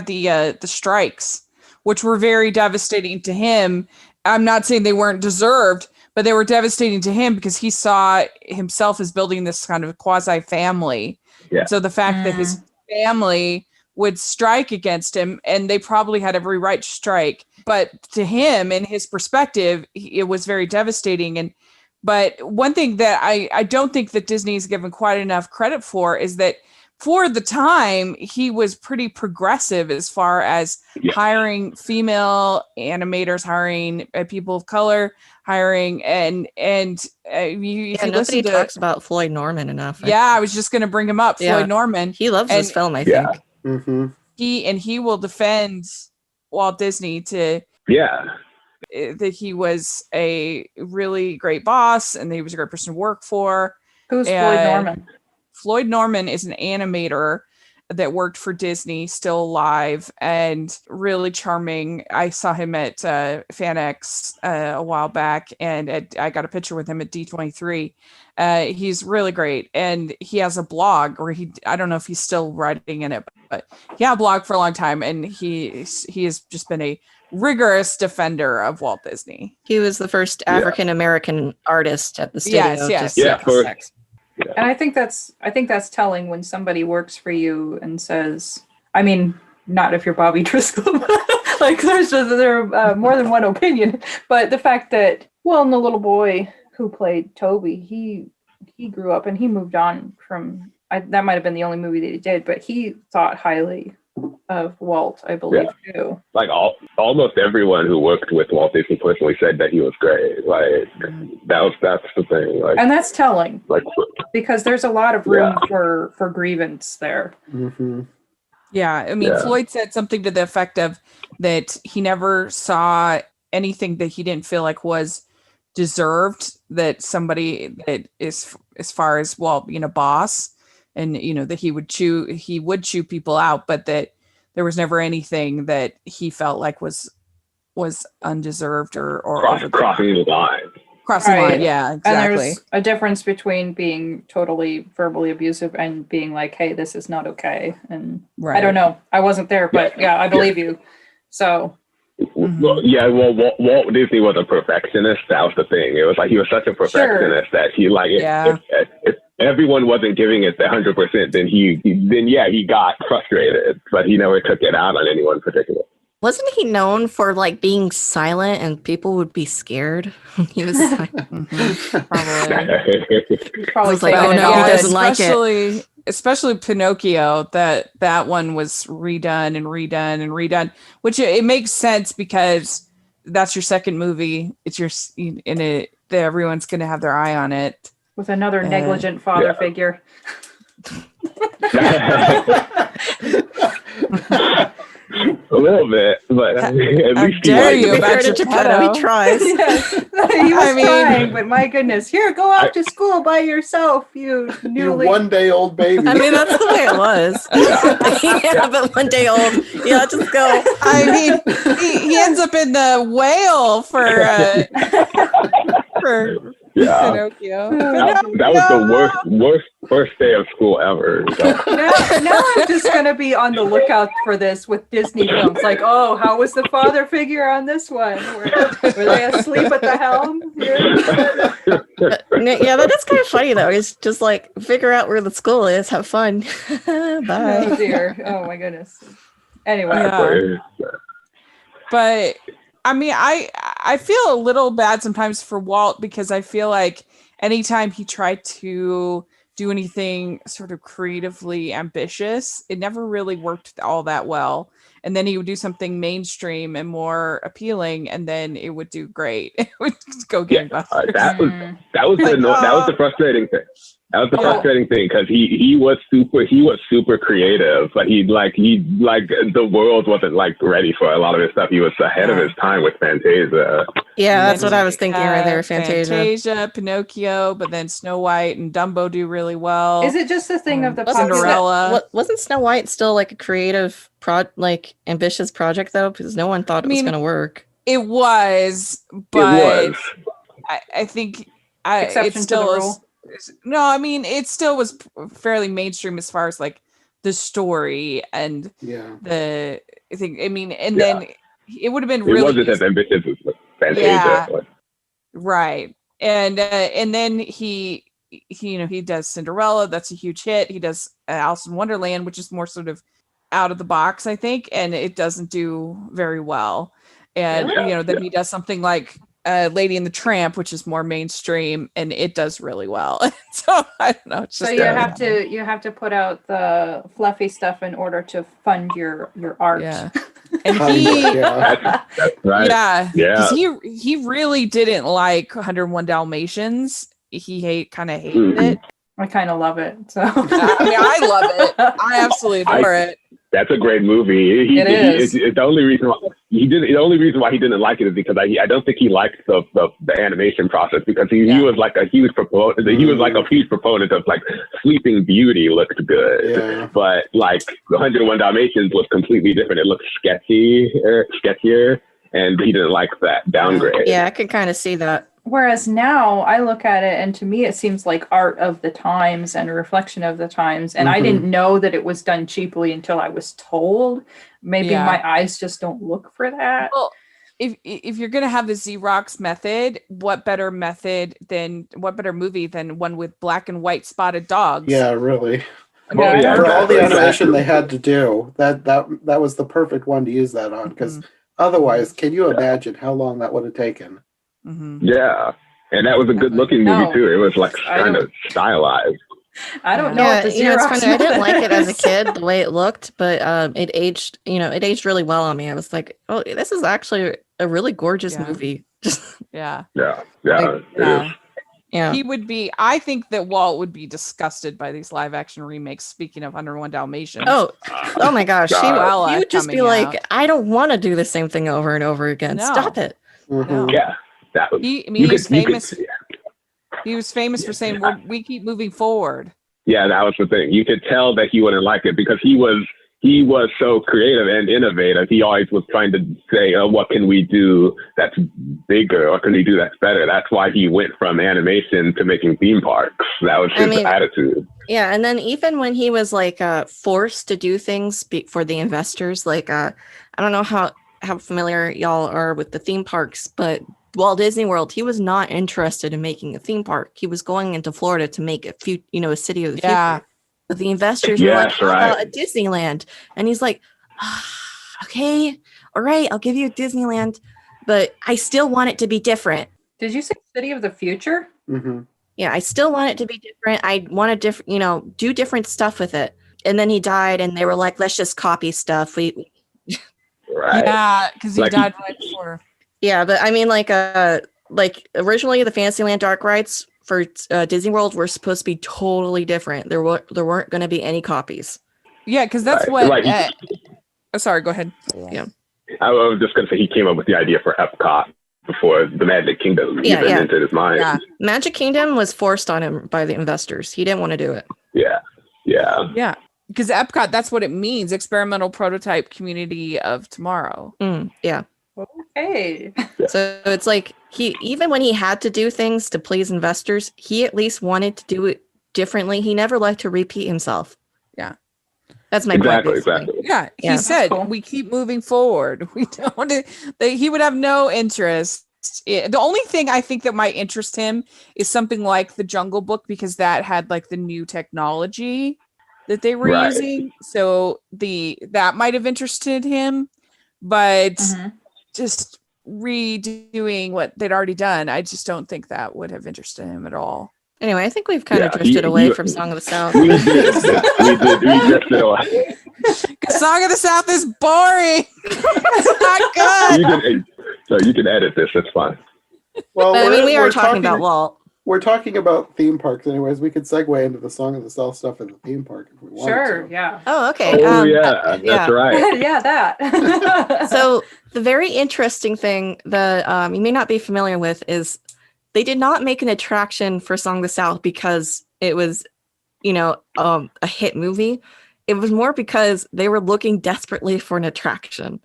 the strikes, which were very devastating to him. I'm not saying they weren't deserved, but they were devastating to him because he saw himself as building this kind of quasi family. Yeah. So the fact that his family would strike against him, and they probably had every right to strike, but to him, in his perspective, it was very devastating. But one thing that I don't think that Disney's given quite enough credit for is that for the time, he was pretty progressive as far as hiring female animators, hiring people of color, hiring Nobody talks about Floyd Norman enough. I was just going to bring him up. Yeah. Floyd Norman. He loves this film, I think. Mm-hmm. He will defend Walt Disney that he was a really great boss and that he was a great person to work for. Who's Floyd Norman? Floyd Norman is an animator that worked for Disney, still alive and really charming. I saw him at FanX a while back, and I got a picture with him at D23. He's really great, and he has a blog where I don't know if he's still writing in it, but he had a blog for a long time, and he has just been a rigorous defender of Walt Disney. He was the first African American artist at the studio. Yes. And I think that's telling when somebody works for you and says, I mean, not if you're Bobby Driscoll, like there are more than one opinion, but the fact that, well, and the little boy who played Toby, he grew up and he moved on from, that might have been the only movie that he did, but he thought highly of Walt, I believe, too. Like almost everyone who worked with Walt Disney personally said that he was great. Like that's the thing. Like, and that's telling, like, because there's a lot of room for grievance there. Mm-hmm. Yeah, I mean, Floyd said something to the effect of that he never saw anything that he didn't feel like was deserved, that somebody that is, as far as, well, you know, boss, and, you know, that he would chew people out, but that there was never anything that he felt like was undeserved or crossing the line. Crossing the line, yeah, exactly. And there's a difference between being totally verbally abusive and being like, hey, this is not okay. And I don't know. I wasn't there, but I believe you. So. Well, Walt Disney was a perfectionist. That was the thing. It was like he was such a perfectionist that he, like, if everyone wasn't giving it 100%, then he got frustrated, but he never took it out on anyone in particular. Wasn't he known for, like, being silent and people would be scared? He was like, probably like, oh no, he doesn't like it. Especially Pinocchio, that one was redone, which it makes sense because that's your second movie. It's everyone's going to have their eye on it. With another negligent father figure. A little bit, but at least you about Geppetto. He tries. He was trying, but my goodness. Here, go off to school by yourself, you newly... You one-day-old baby. I mean, that's the way it was. But one day old. Yeah, just go. I mean, he ends up in the whale for Yeah. Pinocchio. That was the worst first day of school ever. So. Now I'm just gonna be on the lookout for this with Disney films. Like, oh, how was the father figure on this one? Were they asleep at the helm? Yeah, that is kind of funny though. It's just like figure out where the school is, have fun. Bye. Oh dear. Oh my goodness. Anyway. Yeah. But I mean, I feel a little bad sometimes for Walt because I feel like anytime he tried to do anything sort of creatively ambitious, it never really worked all that well. And then he would do something mainstream and more appealing, and then it would do great. It would go gangbusters. That was the frustrating thing. That was the frustrating thing because he was super creative, but the world wasn't like ready for a lot of his stuff. He was ahead of his time with Fantasia. Yeah, that's what I was thinking right there. Fantasia, Pinocchio, but then Snow White and Dumbo do really well. Is it just the thing of the Cinderella? Wasn't Snow White still like a creative ambitious project though? Because no one thought it was going to work. It was, but I think exception it still to the is. rule. No, I mean it still was fairly mainstream as far as like the story and the thing. I mean, and then it would have been really. It wasn't as ambitious as Fantasia. Right, and then he does Cinderella. That's a huge hit. He does Alice in Wonderland, which is more sort of out of the box, I think, and it doesn't do very well. And then he does something like Lady and the Tramp, which is more mainstream, and it does really well. So I don't know. It's just you have to put out the fluffy stuff in order to fund your art. Yeah. And he, that's right. Because he really didn't like 101 Dalmatians. He kind of hated it. I kind of love it. So I mean, I love it. I absolutely adore it. That's a great movie. It is. The only reason why he didn't like it is because I don't think he liked the animation process because he was like a huge proponent. He was like a huge proponent of like Sleeping Beauty looked good, but like 101 Dalmatians was completely different. It looked sketchier, and he didn't like that downgrade. Yeah, I could kind of see that. Whereas now I look at it and to me it seems like art of the times and a reflection of the times. And I didn't know that it was done cheaply until I was told. Maybe my eyes just don't look for that. Well, if you're gonna have the Xerox method, what better movie than one with black and white spotted dogs? Yeah, really. For all the animation they had to do, that was the perfect one to use that on. Because otherwise, can you imagine how long that would have taken? Mm-hmm. Yeah, and that was a good looking movie too. It was like kind of stylized. I don't know. What the it's funny. I didn't like it as a kid the way it looked, but it aged. It aged really well on me. I was like, oh, this is actually a really gorgeous movie. Yeah. He would be. I think that Walt would be disgusted by these live action remakes. Speaking of 101 Dalmatians. Oh my gosh, he would just be like, I don't want to do the same thing over and over again. No. Stop it. No. Yeah. He was famous. He was famous for saying, "We keep moving forward." Yeah, that was the thing. You could tell that he wouldn't like it because he was so creative and innovative. He always was trying to say, "Oh, what can we do that's bigger? What can we do that's better?" That's why he went from animation to making theme parks. That was his attitude. Yeah, and then even when he was like forced to do things for the investors, like I don't know how familiar y'all are with the theme parks, but Walt Disney World, he was not interested in making a theme park. He was going into Florida to make a city of the future. But the investors were like, how about a Disneyland? And he's like, okay, all right, I'll give you a Disneyland, but I still want it to be different. Did you say city of the future? Mm-hmm. Yeah, I still want it to be different. I want to do different stuff with it. And then he died and they were like, let's just copy stuff. Right. Yeah, because he died right before. Yeah, but I mean, like originally the Fantasyland dark rides for Disney World were supposed to be totally different. There weren't going to be any copies. Yeah, because that's what. Sorry, go ahead. Yeah, I was just going to say he came up with the idea for Epcot before the Magic Kingdom even entered his mind. Yeah, Magic Kingdom was forced on him by the investors. He didn't want to do it. Yeah. Because Epcot, that's what it means. Experimental prototype community of tomorrow. Yeah. Okay. So it's like even when he had to do things to please investors, he at least wanted to do it differently. He never liked to repeat himself. Yeah. That's my point. Exactly. Yeah, he Yeah. said Cool. we keep moving forward. We don't want to. He would have no interest. The only thing I think that might interest him is something like the Jungle Book, because that had like the new technology that they were Right. using. So that might have interested him, but Mhm. just redoing what they'd already done, I just don't think that would have interested him at all. Anyway, I think we've kind of Yeah, drifted away from Song of the South. We did. We drifted away. Song of the South is boring. It's not good. You can edit this. It's fine. Well, But, I mean, we are we're talking about Walt. We're talking about theme parks, anyways. We could segue into the Song of the South stuff in the theme park if we wanted Sure, to. yeah. Oh, okay. Oh yeah, that's right. Yeah, that. So the very interesting thing that you may not be familiar with is they did not make an attraction for Song of the South because it was, a hit movie. It was more because they were looking desperately for an attraction.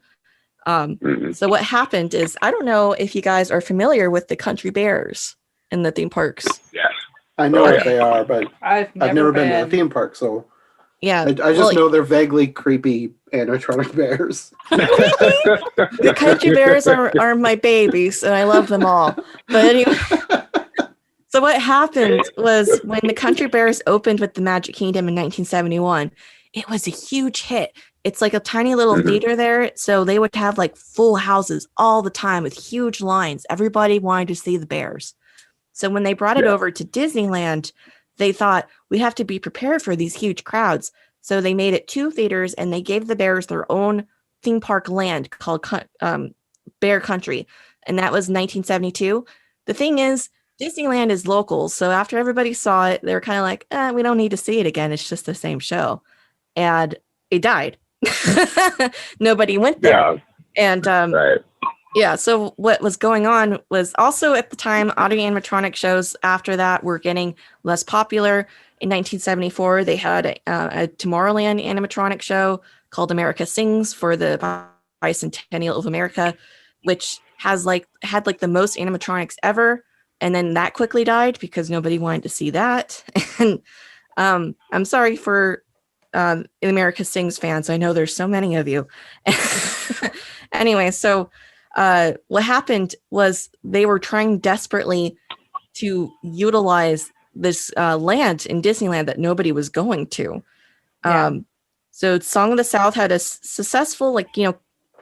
So what happened is, I don't know if you guys are familiar with the country bears in the theme parks. Yes. I know Okay. what they are, but I've never been to the theme park, so Yeah. I just know they're vaguely creepy animatronic bears. The country bears are my babies, and I love them all. But anyway, so what happened was when the country bears opened with the Magic Kingdom in 1971, it was a huge hit. It's like a tiny little theater there, so they would have like full houses all the time with huge lines. Everybody wanted to see the bears. So when they brought it over to Disneyland, they thought we have to be prepared for these huge crowds. So they made it 2 theaters, and they gave the bears their own theme park land called Bear Country, and that was 1972. The thing is, Disneyland is local, so after everybody saw it, they were kind of like, we don't need to see it again. It's just the same show. And it died. Nobody went there. Yeah. And Right. yeah, so what was going on was also at the time, audio animatronic shows after that were getting less popular. In 1974, they had a Tomorrowland animatronic show called America Sings for the Bicentennial of America, which had the most animatronics ever. And then that quickly died because nobody wanted to see that. And I'm sorry for America Sings fans. I know there's so many of you. Anyway, so what happened was they were trying desperately to utilize this land in Disneyland that nobody was going to. So Song of the South had a successful,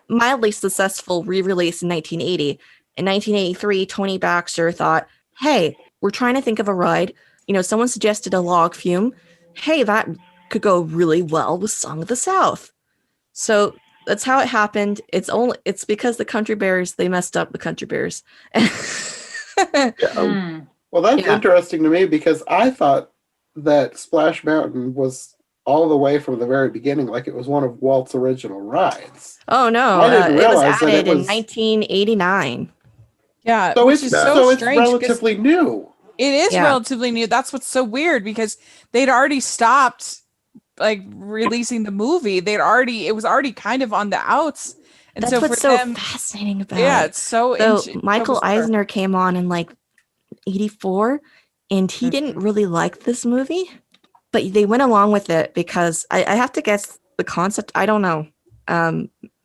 mildly successful re-release in 1980. In 1983, Tony Baxter thought, hey, we're trying to think of a ride. Someone suggested a log fume. Hey, that could go really well with Song of the South. So that's how it happened. It's because the country bears, they messed up the country bears. Well, that's interesting to me because I thought that Splash Mountain was all the way from the very beginning, like it was one of Walt's original rides. Oh no, I didn't it was realize that added it in was 1989. Yeah, So which it's is so it's strange. relatively new. It is relatively new. That's what's so weird because they'd already stopped releasing the movie. It was already kind of on the outs. And that's so what's for so them, fascinating about yeah, it. it's so. Michael Eisner came on in 84, and he didn't really like this movie, but they went along with it because I have to guess the concept. I don't know.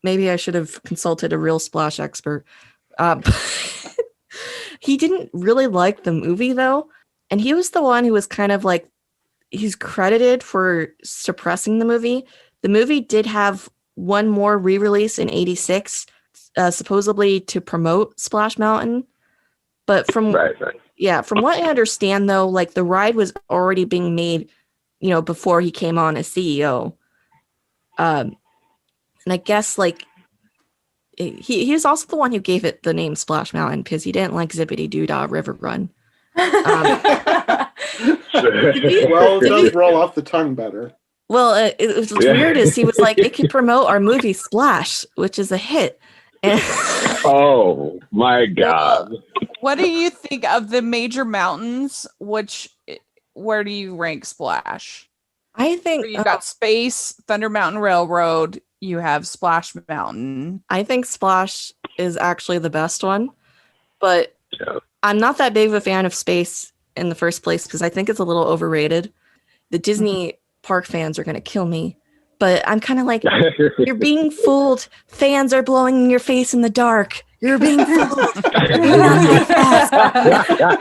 Maybe I should have consulted a real Splash expert. He didn't really like the movie though, and he was the one who was kind of he's credited for suppressing the movie. The movie did have one more re-release in 86, supposedly to promote Splash Mountain, but from what I understand though, the ride was already being made, before he came on as CEO. And I guess he was also the one who gave it the name Splash Mountain because he didn't like Zippity Doo-Dah River Run. Well, it does roll off the tongue better. Well, what's weird is he was like, it could promote our movie Splash, which is a hit. And oh my God. What do you think of the major mountains? Where do you rank Splash? I think you've got Space, Thunder Mountain Railroad. You have Splash Mountain. I think Splash is actually the best one, but I'm not that big of a fan of space in the first place because I think it's a little overrated. The Disney park fans are going to kill me, but I'm kind of like, you're being fooled. Fans are blowing in your face in the dark. You're being fooled. You're not like that.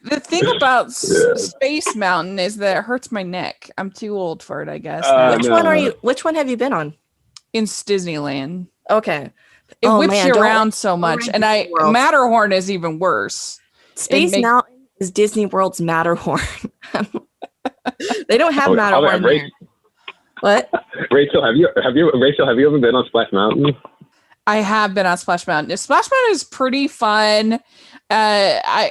The thing about Space Mountain is that it hurts my neck. I'm too old for it, I guess. now. Which one have you been on? In Disneyland. Okay. It whips man, you don't around like- so don't much. like And Disney World. Matterhorn is even worse. Space Mountain is Disney World's Matterhorn. They don't have Matterhorn Rachel, here. What? Rachel, have you ever been on Splash Mountain? I have been on Splash Mountain. Splash Mountain is pretty fun. I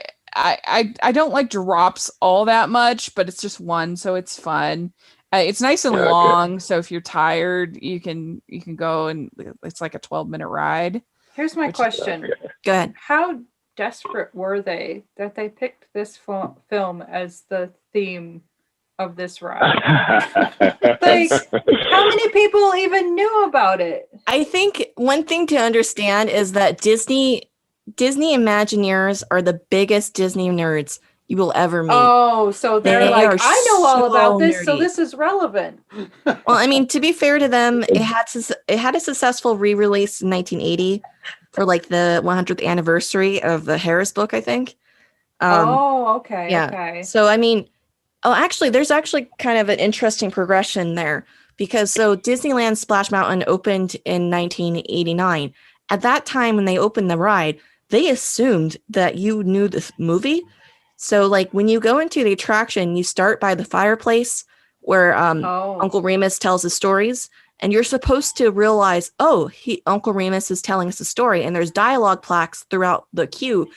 don't like drops all that much, but it's just one, so it's fun. It's nice and long, so if you're tired, you can go, and it's like a 12-minute ride. Here's my question. Go ahead. How desperate were they that they picked this film as the theme of this ride? Like, how many people even knew about it? I think one thing to understand is that Disney Imagineers are the biggest Disney nerds you will ever meet. Oh, so they're They like, are I know all so about this, so nerdy. this is relevant. Well, I mean, to be fair to them, it had a successful re-release in 1980 for like the 100th anniversary of the Harris book, I think. Okay. Yeah. Okay. So, I mean, there's actually kind of an interesting progression there because Disneyland Splash Mountain opened in 1989. At that time, when they opened the ride, they assumed that you knew this movie. So, like, when you go into the attraction, you start by the fireplace where Uncle Remus tells his stories, and you're supposed to realize, Uncle Remus is telling us a story, and there's dialogue plaques throughout the queue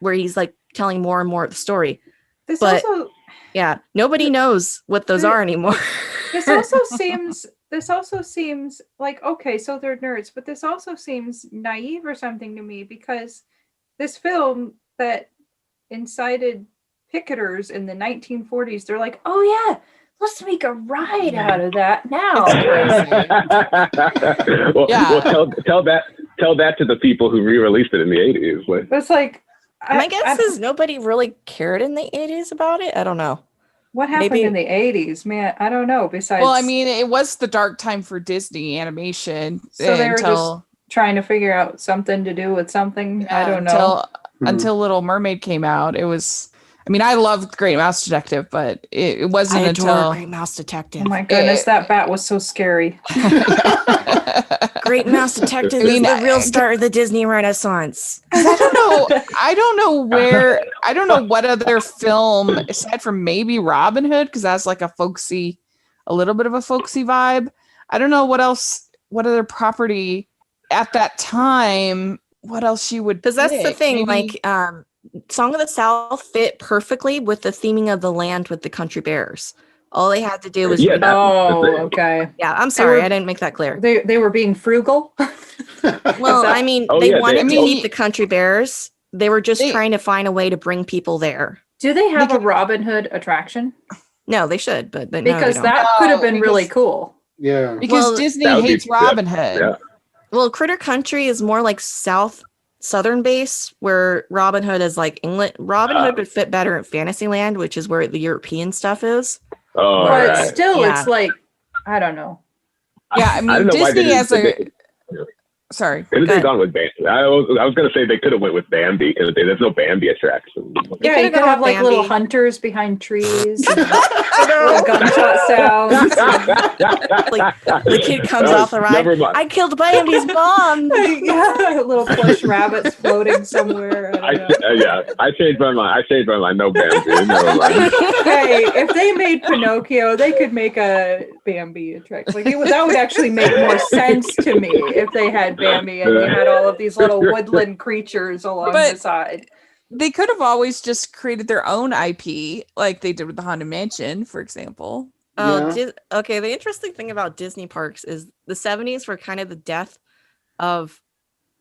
where he's like telling more and more of the story. Yeah, nobody knows what those are anymore. This also seems like, okay, so they're nerds, but this also seems naive or something to me because this film that incited picketers in the 1940s, they're like, oh yeah, let's make a ride out of that now. Tell that to the people who re-released it in the 80s. It's like, my guess is nobody really cared in the 80s about it. I don't know. What happened in the 80s, man? I don't know. Besides, well, I mean, it was the dark time for Disney animation. So they were just trying to figure out something to do with something. I don't know. Until Little Mermaid came out, it was. I mean, I loved Great Mouse Detective, but it wasn't until Great Mouse Detective. Oh my goodness, that bat was so scary. Great Mouse Detective is the real start of the Disney Renaissance. I don't know what other film aside from maybe Robin Hood, because that's like a little bit of a folksy vibe. I don't know what other property at that time. What else you would? Because that's the thing, maybe, like Song of the South fit perfectly with the theming of the land with the country bears. All they had to do was okay. Yeah, I'm sorry, I didn't make that clear. They were being frugal. Well, I mean, they wanted to keep the country bears. They were just trying to find a way to bring people there. Do they have a Robin Hood attraction? No, they should, but because no, that could have been really cool. Yeah, because Disney hates Robin Hood. Yeah. Well, Critter Country is more like southern base, where Robin Hood is like England. Robin Hood would fit better in Fantasyland, which is where the European stuff is. Oh, but still, it's like, I don't know. Yeah, I mean, Disney has Sorry. Could have gone with Bambi. I was going to say they could have went with Bambi because there's no Bambi attraction. Yeah, you could have like Bambi. Little hunters behind trees, and little gunshot sounds. Like the kid comes off the ride. I killed Bambi's mom. Yeah, little plush rabbits floating somewhere. I changed my mind. No Bambi. Hey, if they made Pinocchio, they could make a Bambi attraction. Like that would actually make more sense to me if they had Bambi and they had all of these little woodland creatures along the side. They could have always just created their own IP, like they did with the Haunted Mansion, for example. Okay, the interesting thing about Disney parks is the 70s were kind of the death of,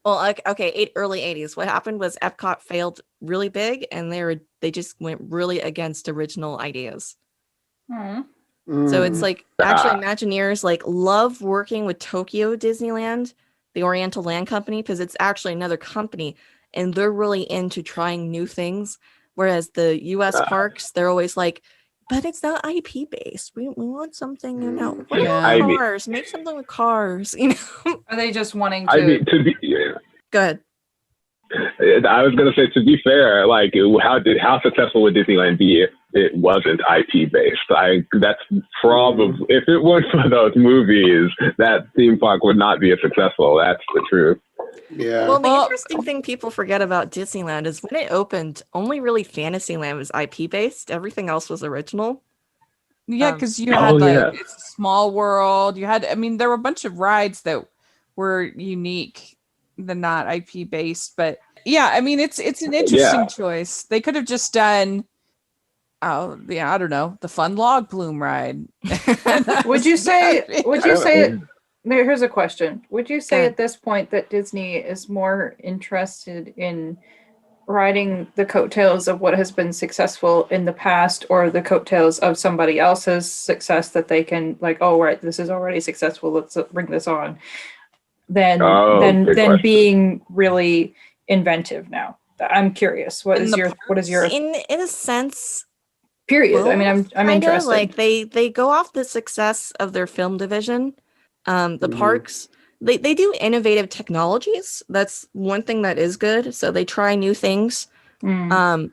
early 80s. What happened was Epcot failed really big, and they just went really against original ideas. So it's like, actually Imagineers like love working with Tokyo Disneyland, the Oriental Land Company, because it's actually another company. and they're really into trying new things. Whereas the US parks, they're always like, but it's not IP based. We want something, what Yeah. about I mean- cars? Make something with cars, Are they just wanting I to? mean, Go ahead. I was gonna say, to be fair, like how successful would Disneyland be if it wasn't IP based? That's probably, if it weren't for those movies, that theme park would not be as successful. That's the truth. Yeah. Well, the Well- interesting thing people forget about Disneyland is when it opened, only really Fantasyland was IP based. Everything else was original. Yeah, because you Oh, had like yeah. It's a Small World. You had, I mean, there were a bunch of rides that were unique, the not IP based. But yeah, I mean, it's an interesting Yeah. choice. They could have just done, oh yeah, I don't know, the Fun Log Bloom ride. Would you say? Would you say? don't- Here's a question. Would you say Okay. at this point that Disney is more interested in riding the coattails of what has been successful in the past, or the coattails of somebody else's success that they can like, oh right, this is already successful, let's bring this on, than good question. being really inventive now? I'm curious. What In is the your In a sense, period? I mean, I'm kinda, interested. like they go off the success of their film division. The Mhm. parks, they do innovative technologies. That's one thing that is good. So they try new things. Mm.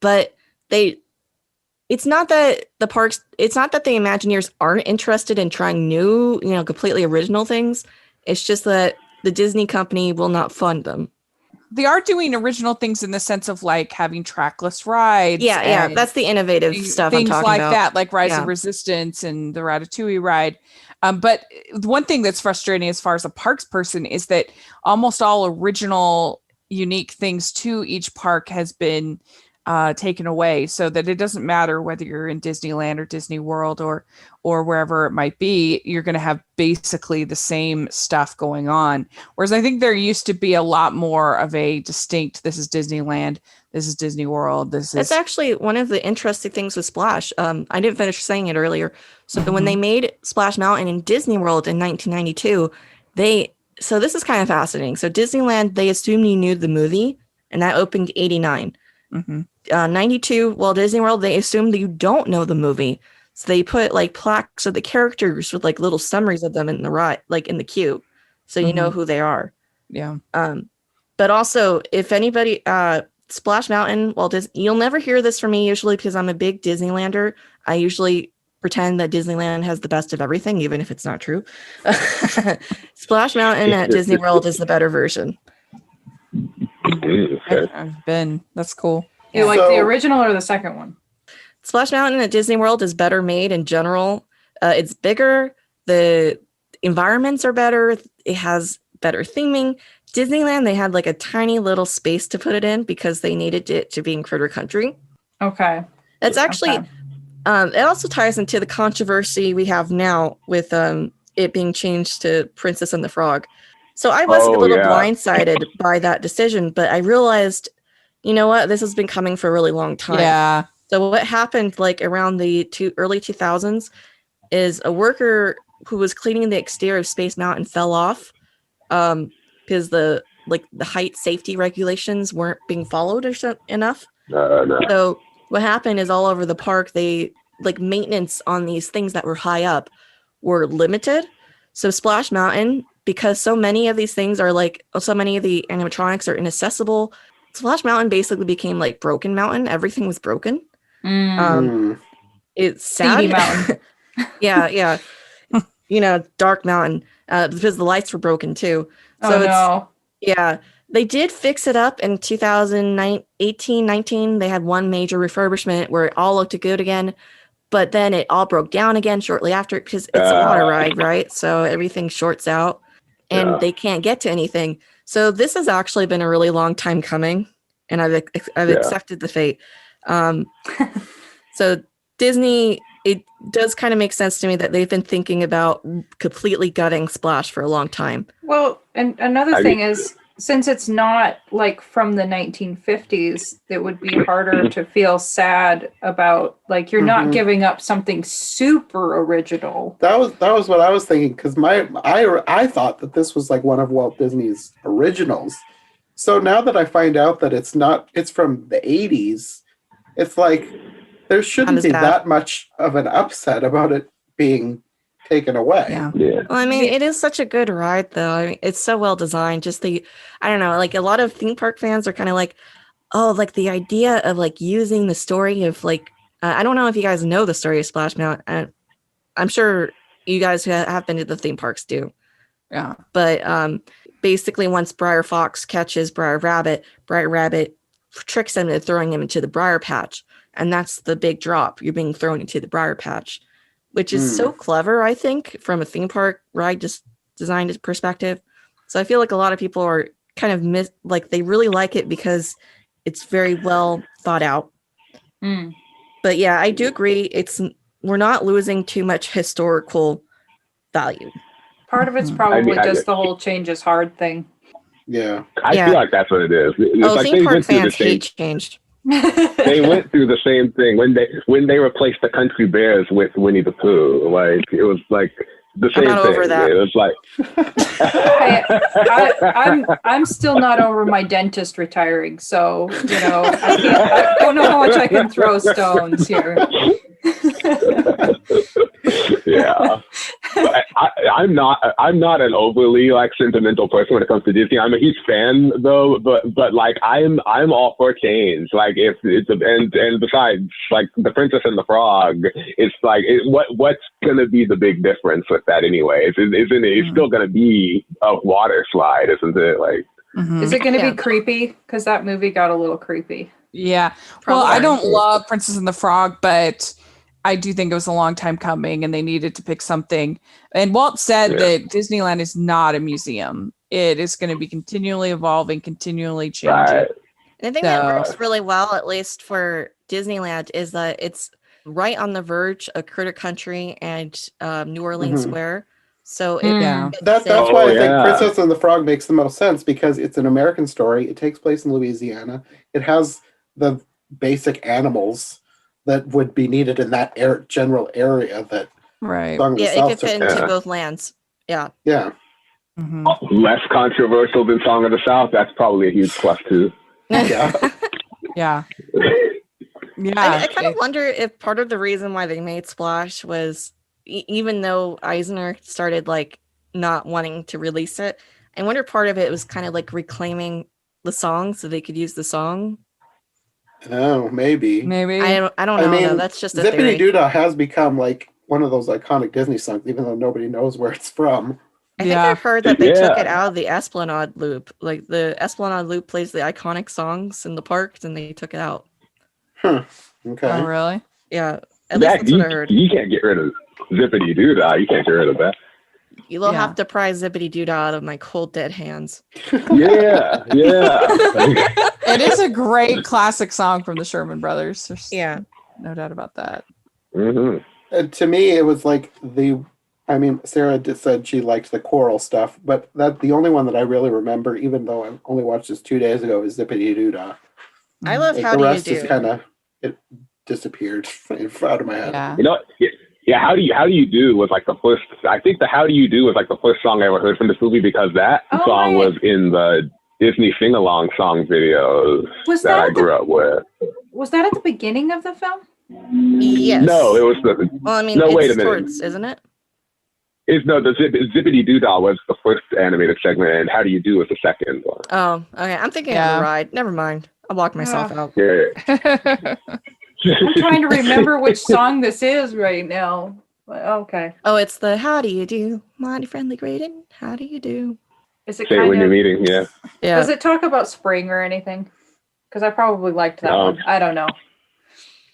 But it's not that the parks, it's not that the Imagineers aren't interested in trying new, completely original things. It's just that the Disney company will not fund them. They are doing original things in the sense of like having trackless rides. Yeah, and that's the innovative stuff I'm things talking like about. that, like Rise Yeah. of Resistance and the Ratatouille ride. But the one thing that's frustrating as far as a parks person is that almost all original, unique things to each park has been taken away, so that it doesn't matter whether you're in Disneyland or Disney World or wherever it might be, you're going to have basically the same stuff going on. Whereas I think there used to be a lot more of a distinct, this is Disneyland, this is Disney World, this is... That's actually one of the interesting things with Splash. I didn't finish saying it earlier. So when they made Splash Mountain in Disney World in 1992, so this is kind of fascinating. So Disneyland, they assumed you knew the movie, and that opened 89. 92, Walt Disney World, they assume that you don't know the movie. So they put like plaques of the characters with like little summaries of them in the ride, like in the queue. So you know who they are. Yeah. But also, if anybody, Splash Mountain, you'll never hear this from me usually because I'm a big Disneylander. I usually pretend that Disneyland has the best of everything, even if it's not true. Splash Mountain at Disney World is the better version. Okay. I've been. That's cool. You like So- the original or the second one? Splash Mountain at Disney World is better made in general. It's bigger. The environments are better. It has better theming. Disneyland, they had like a tiny little space to put it in because they needed it to be in Critter Country. Okay. That's actually, Okay. it also ties into the controversy we have now with it being changed to Princess and the Frog. So I was a Oh, little yeah. blindsided by that decision, but I realized, you know what, this has been coming for a really long time. Yeah. So what happened like around the early 2000s is a worker who was cleaning the exterior of Space Mountain fell off because the height safety regulations weren't being followed enough. No. So what happened is all over the park, they like maintenance on these things that were high up were limited. So Splash Mountain, because so many of these things are so many of the animatronics are inaccessible, Splash Mountain basically became like Broken Mountain. Everything was broken. It's sad. Seedy Mountain. yeah. Dark Mountain because the lights were broken too. So Oh no. yeah, they did fix it up in 2018, 19. They had one major refurbishment where it all looked good again, but then it all broke down again shortly after because it's a water ride, right? So everything shorts out and they can't get to anything. So this has actually been a really long time coming, and I've accepted the fate. So Disney, it does kind of make sense to me that they've been thinking about completely gutting Splash for a long time. Well, and another thing is, since it's not like from the 1950s, it would be harder to feel sad about, like, you're not giving up something super original. That was what I was thinking, because I thought that this was like one of Walt Disney's originals, So now that I find out that it's from the 80s, it's like there shouldn't be that much of an upset about it being taken away. Yeah. Well, I mean, it is such a good ride, though. I mean, it's so well designed. Just I don't know, like a lot of theme park fans are kind of like, oh, like the idea of like using the story of like, I don't know if you guys know the story of Splash Mountain. I'm sure you guys who have been to the theme parks do. Yeah. But basically, once Briar Fox catches Briar Rabbit tricks him into throwing him into the Briar Patch. And that's the big drop. You're being thrown into the Briar Patch, which is so clever, I think, from a theme park ride design perspective. So I feel like a lot of people are kind of they really like it because it's very well thought out. But yeah, I do agree. We're not losing too much historical value. Part of it's probably just the whole change is hard thing. Yeah. I feel like that's what it is. It's like theme park fans hate change. They went through the same thing when they replaced the Country Bears with Winnie the Pooh. Like it was like the same I'm not thing. over that. It was like I'm still not over my dentist retiring, so I don't know how much I can throw stones here. Yeah, but I'm not an overly like sentimental person when it comes to Disney. I'm a huge fan though, but like I'm all for change. Like if it's and besides, like the Princess and the Frog, it's like what's gonna be the big difference with that anyway? Isn't it? It's still gonna be a water slide, isn't it? Like, is it gonna be creepy? Because that movie got a little creepy. Yeah. Well, I don't love Princess and the Frog, but I do think it was a long time coming and they needed to pick something. And Walt said that Disneyland is not a museum. It is going to be continually evolving, continually changing. Right. And I think that works really well, at least for Disneyland, is that it's right on the verge of Critter Country and New Orleans Square. So that's why I think Princess and the Frog makes the most sense, because it's an American story. It takes place in Louisiana. It has the basic animals that would be needed in that general area that Song of the South it could fit into both lands. Yeah. Less controversial than Song of the South. That's probably a huge plus too. Yeah. Yeah. I kind of wonder if part of the reason why they made Splash was even though Eisner started like not wanting to release it, I wonder part of it was kind of like reclaiming the song so they could use the song. Oh, maybe. I don't know. I mean, that's just a Zippity Doodah has become like one of those iconic Disney songs, even though nobody knows where it's from. I think I've heard that they took it out of the Esplanade loop. Like the Esplanade loop plays the iconic songs in the parks, and they took it out. Okay. Oh, really? Yeah. At least that's what I heard. You can't get rid of Zippity Doodah. You can't get rid of that. You'll have to pry Zippity Doodah out of my cold dead hands. Yeah. It is a great classic song from the Sherman Brothers. There's no doubt about that. And to me, it was like Sarah said she liked the choral stuff, but the only one that I really remember, even though I only watched this 2 days ago, is Zippity Doodah. I love How the Do You rest Do. Just kind of it disappeared out of my head. Yeah. You know, How Do You Do was like the first. I think the How Do You Do was like the first song I ever heard from this movie, because that song was in the Disney sing-along song videos that I grew up with. Was that at the beginning of the film? Yes. No, it was the. Well, I mean, no, wait a it's minute. towards, isn't it? The Zippity Doodah was the first animated segment, and How Do You Do was the second one. Oh, okay. I'm thinking of the ride. Never mind. I'll block myself out. Yeah. I'm trying to remember which song this is right now. Okay. Oh, it's the How Do You Do, Mighty Friendly Greeting. How do you do? Is it Say it when you're meeting, yeah. Does it talk about spring or anything? Because I probably liked that one. I don't know.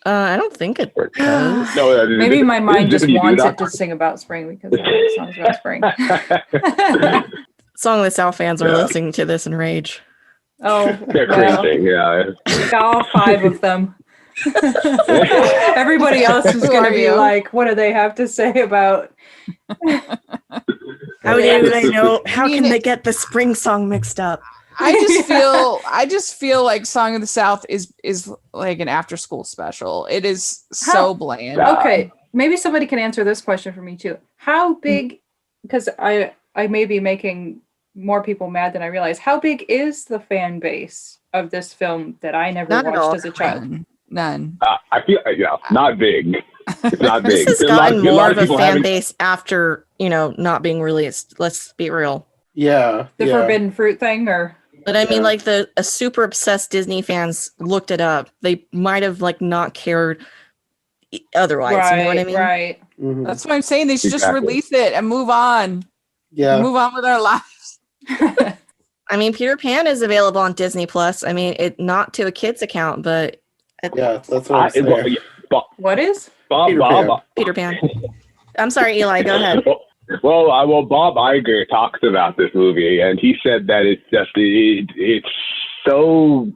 I don't think it does. No, maybe my mind just wants it to sing about spring because the song's about spring. Song of the South fans are listening to this in rage. Oh, they're cringing. Yeah, all 5 of them. Everybody else is going to be like, what do they have to say about? How do they know? How can they get the spring song mixed up? I just feel like Song of the South is like an after school special. It is so bland. Okay, maybe somebody can answer this question for me too. How big? Because I may be making more people mad than I realize. How big is the fan base of this film that I never Not at all. watched as a child? None. I feel not big. It's not This big. has There's a lot gotten a lot more of a people fan haven't- base after, not being released. Let's be real. Yeah. The forbidden fruit thing, or But I mean, Yeah. like a super obsessed Disney fans looked it up. They might have like not cared otherwise. right, You know what I mean? right. Mhm. That's what I'm saying. They should just Exactly. release it and move on. Yeah. Move on with our lives. I mean, Peter Pan is available on Disney Plus. I mean, it not to a kids account, but Yeah, that's what I'm saying. What is? Peter Pan. Peter Pan. I'm sorry, Eli. Go ahead. Well, Bob Iger talked about this movie, and he said that it's so.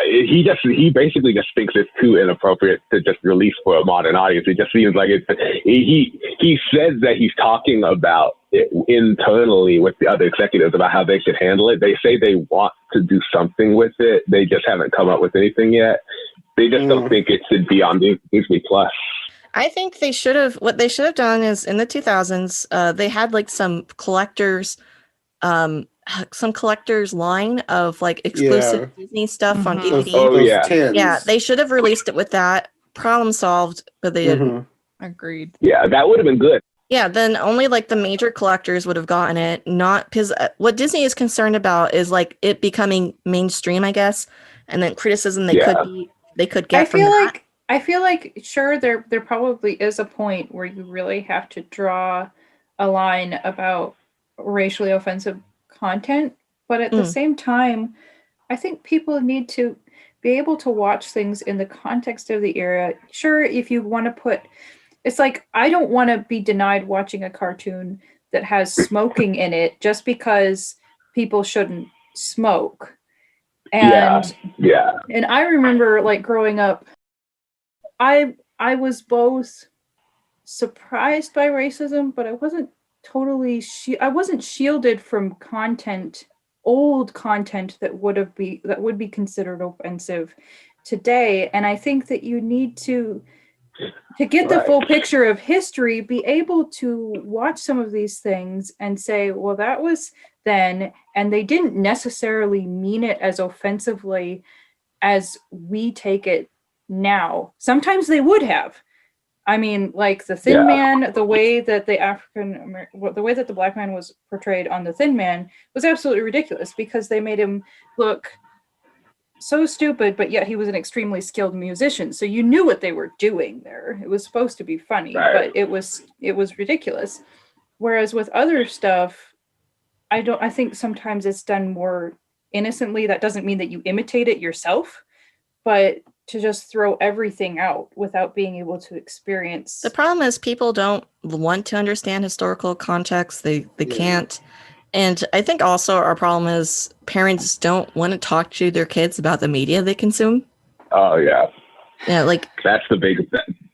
He basically just thinks it's too inappropriate to just release for a modern audience. It just seems like he says that he's talking about it internally with the other executives about how they should handle it. They say they want to do something with it. They just haven't come up with anything yet. They just don't think it should be on Disney Plus. I think what they should have done is in the 2000s, they had like some collectors line of like exclusive Disney stuff on Mhm. DVD. Those tins. Yeah, they should have released it with that. Problem solved, but they didn't. Mhm. Agreed. Yeah, that would have been good. Yeah, then only like the major collectors would have gotten it, not because what Disney is concerned about is like it becoming mainstream, I guess, and then criticism they could get from that. I feel like sure there probably is a point where you really have to draw a line about racially offensive content, but at the same time, I think people need to be able to watch things in the context of the era. Sure, if you want to put, it's like I don't want to be denied watching a cartoon that has smoking in it just because people shouldn't smoke. And Yeah. and I remember like growing up, I was both surprised by racism, but I wasn't totally I wasn't shielded from old content that would be considered offensive today. And I think that you need to get the full picture of history, be able to watch some of these things and say, well, that was then, and they didn't necessarily mean it as offensively as we take it now. Sometimes they would have. I mean, like the Thin Man, the way that the black man was portrayed on the Thin Man was absolutely ridiculous because they made him look so stupid, but yet he was an extremely skilled musician. So you knew what they were doing there. It was supposed to be funny, but it was ridiculous. Whereas with other stuff, I think sometimes it's done more innocently. That doesn't mean that you imitate it yourself, but to just throw everything out without being able to experience. The problem is people don't want to understand historical context. They can't. And I think also our problem is parents don't want to talk to their kids about the media they consume. Oh yeah. Yeah, like that's the biggest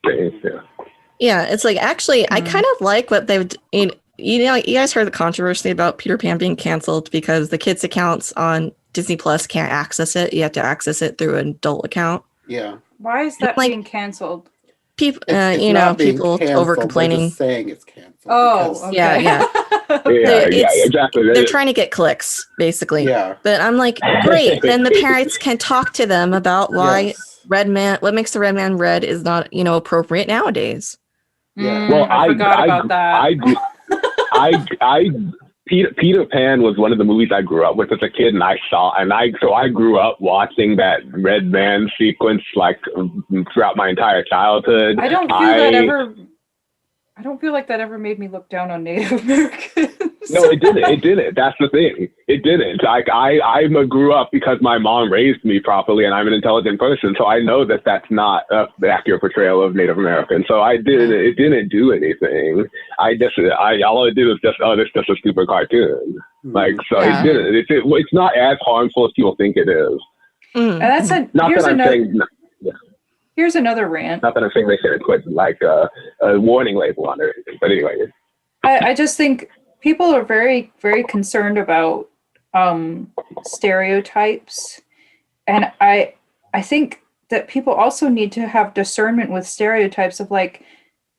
thing. Yeah. Yeah, it's like actually I kind of like what they've you guys heard the controversy about Peter Pan being canceled because the kids' accounts on Disney Plus can't access it. You have to access it through an adult account. Yeah. Why is that being canceled? People, it's people over complaining. Saying it's canceled. Oh, okay. Yeah. Exactly. They're trying to get clicks, basically. Yeah. But I'm like, great. Then the parents can talk to them about why what makes the Red Man red is not, appropriate nowadays. Yeah. Well, I forgot about that. Peter Pan was one of the movies I grew up with as a kid, and I grew up watching that Red Man sequence like throughout my entire childhood. I don't feel like that ever made me look down on Native Americans. No, it didn't. That's the thing. It didn't. Like I grew up because my mom raised me properly, and I'm an intelligent person, so I know that that's not the accurate portrayal of Native Americans. So it didn't do anything. All it did was just, this is just a stupid cartoon. Like, so it didn't. It's not as harmful as people think it is. And that's here's another rant. Not that I'm saying they should put like a warning label on it, but anyway. I just think people are very, very concerned about stereotypes. And I think that people also need to have discernment with stereotypes of like,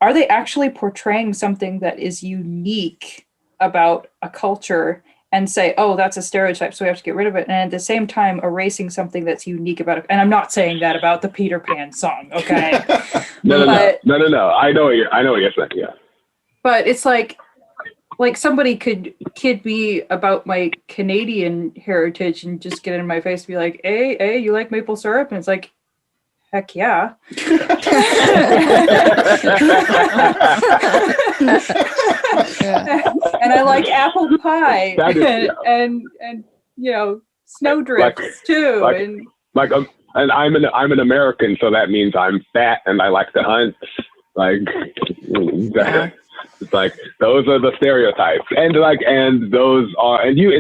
are they actually portraying something that is unique about a culture and say, oh, that's a stereotype, so we have to get rid of it. And at the same time, erasing something that's unique about it. And I'm not saying that about the Peter Pan song, okay? No. I know what you're saying. Yeah. But it's like somebody could kid me about my Canadian heritage and just get in my face and be like, hey, you like maple syrup? And it's like, heck yeah. And I like apple pie and snowdrifts too. And I'm an American, so that means I'm fat and I like to hunt. Like, it's like those are the stereotypes, and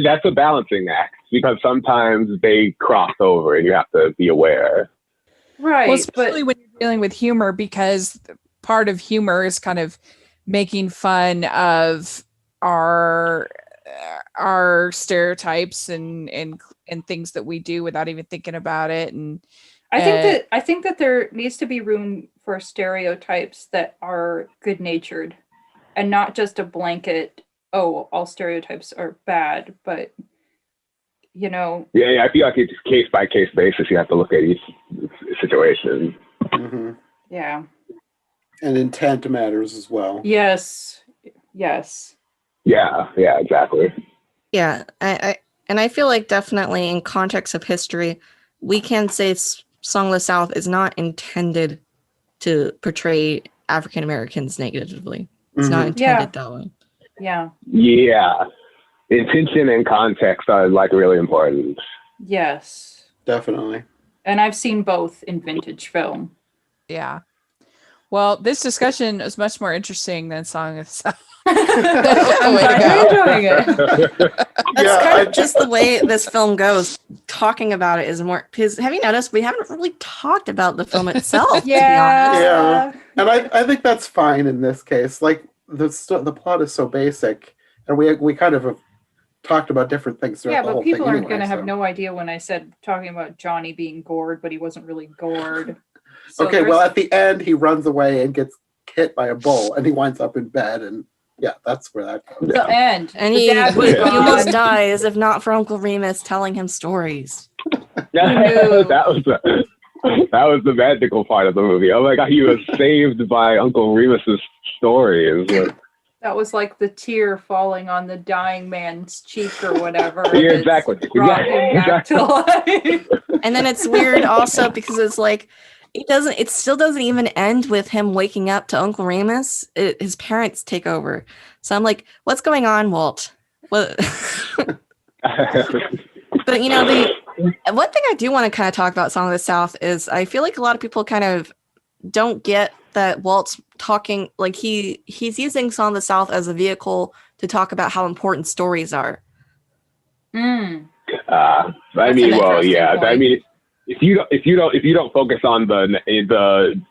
that's a balancing act because sometimes they cross over and you have to be aware. Right. Well, especially when you're dealing with humor, because part of humor is kind of making fun of our stereotypes and things that we do without even thinking about it. And I think that there needs to be room for stereotypes that are good-natured and not just a blanket, oh, all stereotypes are bad, but Yeah, I feel like it's case by case basis. You have to look at each situation. Mm-hmm. Yeah. And intent matters as well. Yes. Yeah, exactly. Yeah, I feel like definitely in context of history, we can say Song of the South is not intended to portray African Americans negatively. It's not intended that way. Yeah. Yeah. Intention and context are like really important. Yes. Definitely. And I've seen both in vintage film. Yeah. Well, this discussion is much more interesting than Song of the South. I'm enjoying it. That's kind of just the way this film goes. Talking about it is more, because have you noticed we haven't really talked about the film itself? Yeah. And I think that's fine in this case. Like the plot is so basic, and we kind of have talked about different things throughout the whole thing. People aren't going to have no idea when I said talking about Johnny being gored, but he wasn't really gored. So okay, well, at the end, he runs away and gets hit by a bull, and he winds up in bed, and yeah, that's where that goes. The end. And the he dad was almost dies if not for Uncle Remus telling him stories. That was the magical part of the movie. Oh my god, he was saved by Uncle Remus's story. That was like the tear falling on the dying man's cheek or whatever. Yeah, exactly. Brought him back to life. And then it's weird also because it's like it still doesn't even end with him waking up to Uncle Remus. His parents take over. So I'm like, what's going on, Walt? What? But the one thing I do want to kind of talk about Song of the South is I feel like a lot of people kind of don't get that Walt's talking, like he's using Song of the South as a vehicle to talk about how important stories are. Mm. I mean, well, yeah. Point. I mean, if you don't focus on the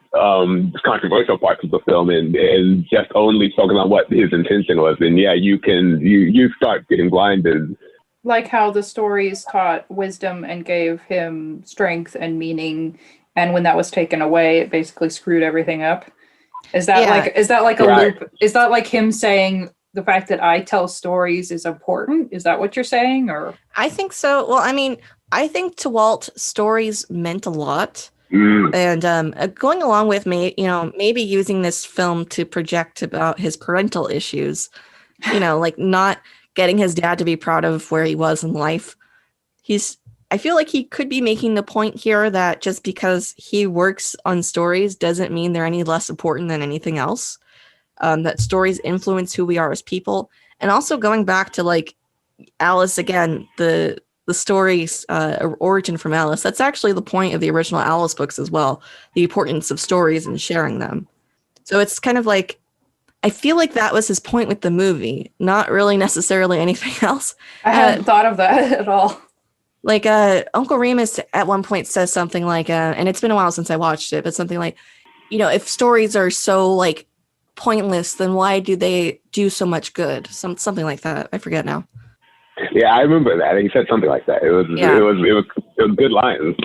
controversial parts of the film and just only focus on what his intention was, then yeah, you start getting blinded. Like how the stories taught wisdom and gave him strength and meaning, and when that was taken away, it basically screwed everything up. Is that like a loop? Is that like him saying the fact that I tell stories is important? Is that what you're saying? Or I think so. Well, I mean, I think to Walt, stories meant a lot. And going along with me, maybe using this film to project about his parental issues, like not getting his dad to be proud of where he was in life. I feel like he could be making the point here that just because he works on stories doesn't mean they're any less important than anything else. That stories influence who we are as people. And also going back to like Alice again, the story's origin from Alice, that's actually the point of the original Alice books as well, the importance of stories and sharing them. So it's kind of like, I feel like that was his point with the movie, not really necessarily anything else. I hadn't thought of that at all. Like Uncle Remus at one point says something like, and it's been a while since I watched it, but something like, if stories are so like pointless, then why do they do so much good? Something like that. I forget now. Yeah, I remember that. He said something like that. It was good lines.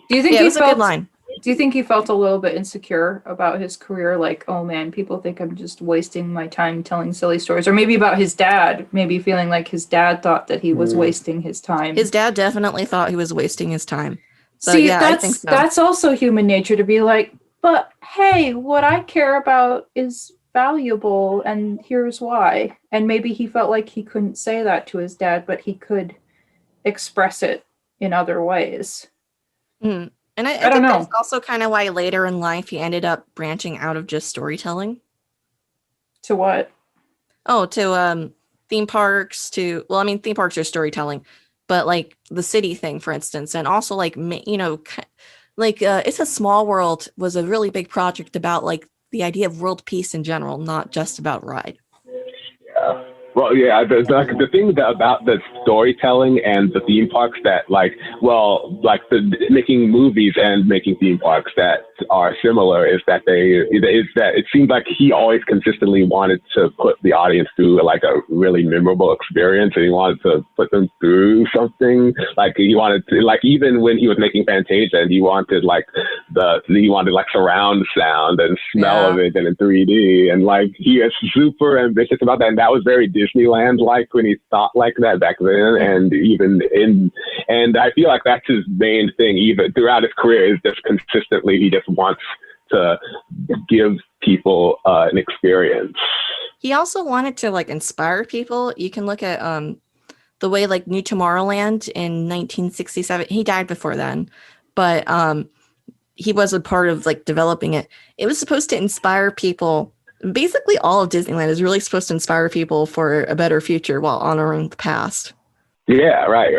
Do you think it was a good line? Do you think he felt a little bit insecure about his career? Like, oh man, people think I'm just wasting my time telling silly stories. Or maybe about his dad, maybe feeling like his dad thought that he was wasting his time. His dad definitely thought he was wasting his time. So, See, yeah, I think so. that's also human nature to be like, but hey, what I care about is valuable, and here's why. And maybe he felt like he couldn't say that to his dad, but he could express it in other ways. And I don't think know. that's also kind of why later in life he ended up branching out of just storytelling. To what? Oh, to theme parks, theme parks are storytelling, but like the city thing, for instance, and also like, It's a Small World was a really big project about like the idea of world peace in general, not just about ride. Yeah. Well, yeah, the thing about the storytelling and the theme parks that making movies and making theme parks that are similar is that it seems like he always consistently wanted to put the audience through like a really memorable experience, and he wanted to put them through something. Like he wanted to, like, even when he was making Fantasia, and he wanted surround sound and smell of it and in 3D, and like he is super ambitious about that, and that was very Disneyland like when he thought like that back then, and I feel like that's his main thing even throughout his career, is just consistently he just wants to give people an experience. He also wanted to like inspire people. You can look at the way like New Tomorrowland in 1967, he died before then, but he was a part of like developing it. It was supposed to inspire people. Basically, all of Disneyland is really supposed to inspire people for a better future while honoring the past. Yeah, right.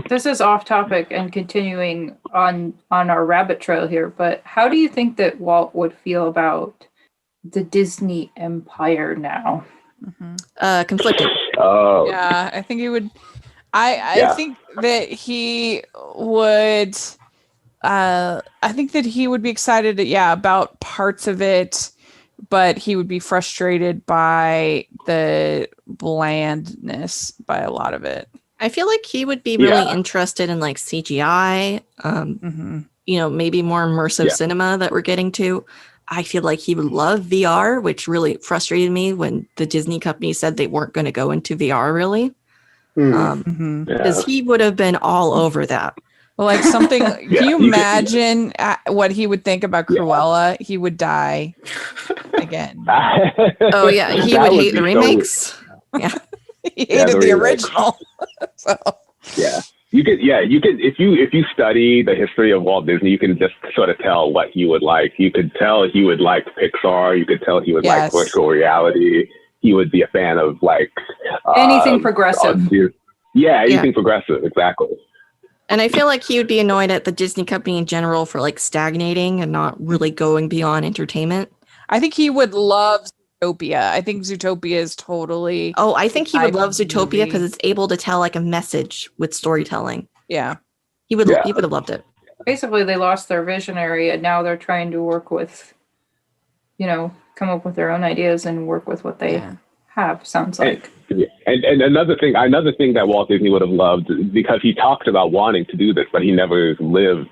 This is off topic and continuing on our rabbit trail here, but how do you think that Walt would feel about the Disney empire now? Conflicted. Oh. Yeah, I think he would. I think that he would. I think that he would be excited, about parts of it, but he would be frustrated by the blandness by a lot of it. I feel like he would be really interested in like CGI, maybe more immersive cinema that we're getting to. I feel like he would love VR, which really frustrated me when the Disney company said they weren't going to go into VR really. Because he would have been all over that. Well, like something, can you imagine what he would think about Cruella? He would die again. Oh yeah, he would hate the remakes. Yeah. He hated the original. So. Yeah. You could if you study the history of Walt Disney, you can just sort of tell what he would like. You could tell he would like Pixar. You could tell he would like virtual reality. He would be a fan of like anything progressive. Anything progressive, exactly. And I feel like he would be annoyed at the Disney company in general for like stagnating and not really going beyond entertainment. I think he would love Zootopia. I think Zootopia is totally. Oh, I think he would love Zootopia because it's able to tell like a message with storytelling. Yeah. He would have loved it. Basically, they lost their visionary and now they're trying to work with, come up with their own ideas and work with what they have, sounds like. And another thing that Walt Disney would have loved, because he talked about wanting to do this, but he never lived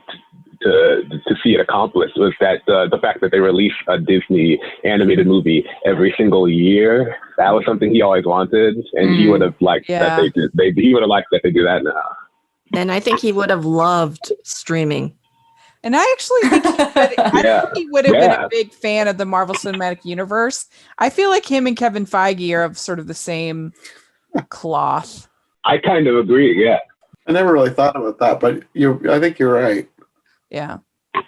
to see it accomplished, was that the fact that they release a Disney animated movie every single year. That was something he always wanted, and he would have liked that they did. He would have liked that they do that now. And I think he would have loved streaming. And I actually think he would have been a big fan of the Marvel Cinematic Universe. I feel like him and Kevin Feige are of sort of the same cloth. I kind of agree, yeah. I never really thought about that, but I think you're right. Yeah. I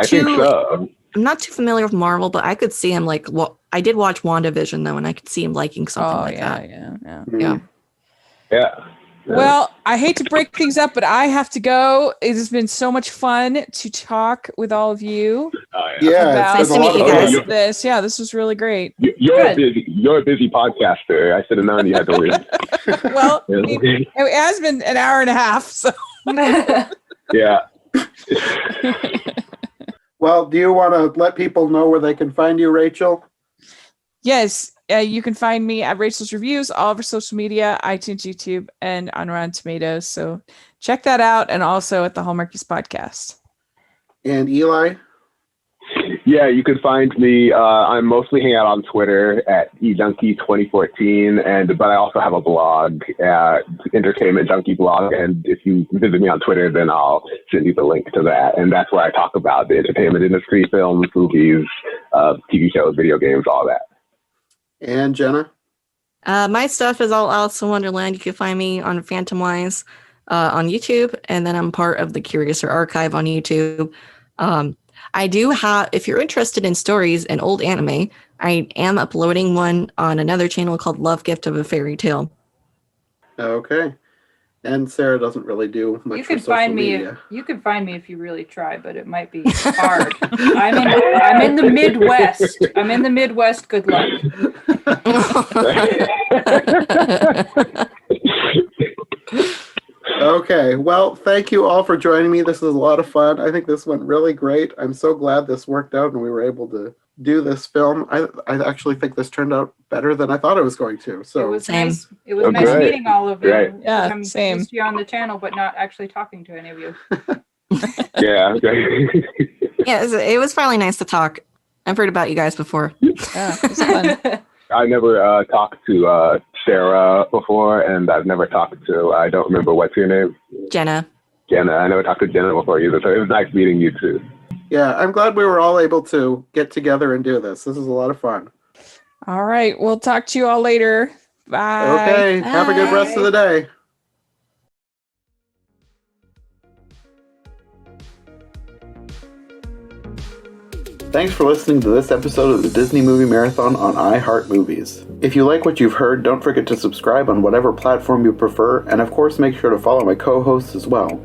think so. I'm not too familiar with Marvel, but I could see him like, I did watch WandaVision though, and I could see him liking something that. Yeah. Well, I hate to break things up, but I have to go. It has been so much fun to talk with all of you. Nice to meet you guys. This was really great. You're a busy podcaster. I should have known you had to leave. Well, it has been an hour and a half. So. Yeah. Well, do you want to let people know where they can find you, Rachel? Yes. You can find me at Rachel's Reviews, all over social media, iTunes, YouTube, and on Rotten Tomatoes. So check that out, and also at the Hallmarkies podcast. And Eli? Yeah, you can find me. I'm mostly hanging out on Twitter at eJunkie2014, but I also have a blog, Entertainment Junkie blog. And if you visit me on Twitter, then I'll send you the link to that. And that's where I talk about the entertainment industry, films, movies, TV shows, video games, all that. And Jenna? My stuff is all Alice in Wonderland. You can find me on Phantomwise on YouTube, and then I'm part of the Curiouser Archive on YouTube. I do have, if you're interested in stories and old anime, I am uploading one on another channel called Love Gift of a Fairy Tale. Okay. And Sarah doesn't really do much You can for social find me. media. You can find me if you really try, but it might be hard. I'm in the Midwest. I'm in the Midwest. Good luck. Okay, well, thank you all for joining me. This was a lot of fun. I think this went really great. I'm so glad this worked out and we were able to do this film. I actually think this turned out better than I thought it was going to. So It was Same. nice. It was Oh, nice great. meeting all of you. Great. Yeah, I'm same. used to you on the channel, but not actually talking to any of you. Yeah. Yeah, it was finally nice to talk. I've heard about you guys before. Yeah, it was fun. I never talked to Sarah before, and I've never talked to, I don't remember what's your name? Jenna. Jenna. I never talked to Jenna before either, so it was nice meeting you too. yeah, I'm glad we were all able to get together and do this. This is a lot of fun. All right. We'll talk to you all later. Bye. Okay, have a good rest of the day. Thanks for listening to this episode of the Disney Movie Marathon on iHeart Movies. If you like what you've heard, don't forget to subscribe on whatever platform you prefer, and of course make sure to follow my co-hosts as well.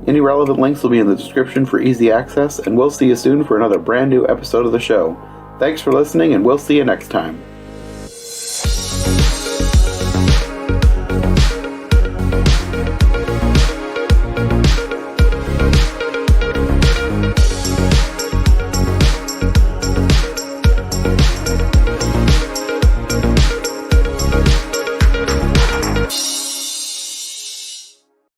Any relevant links will be in the description for easy access, and we'll see you soon for another brand new episode of the show. Thanks for listening, and we'll see you next time.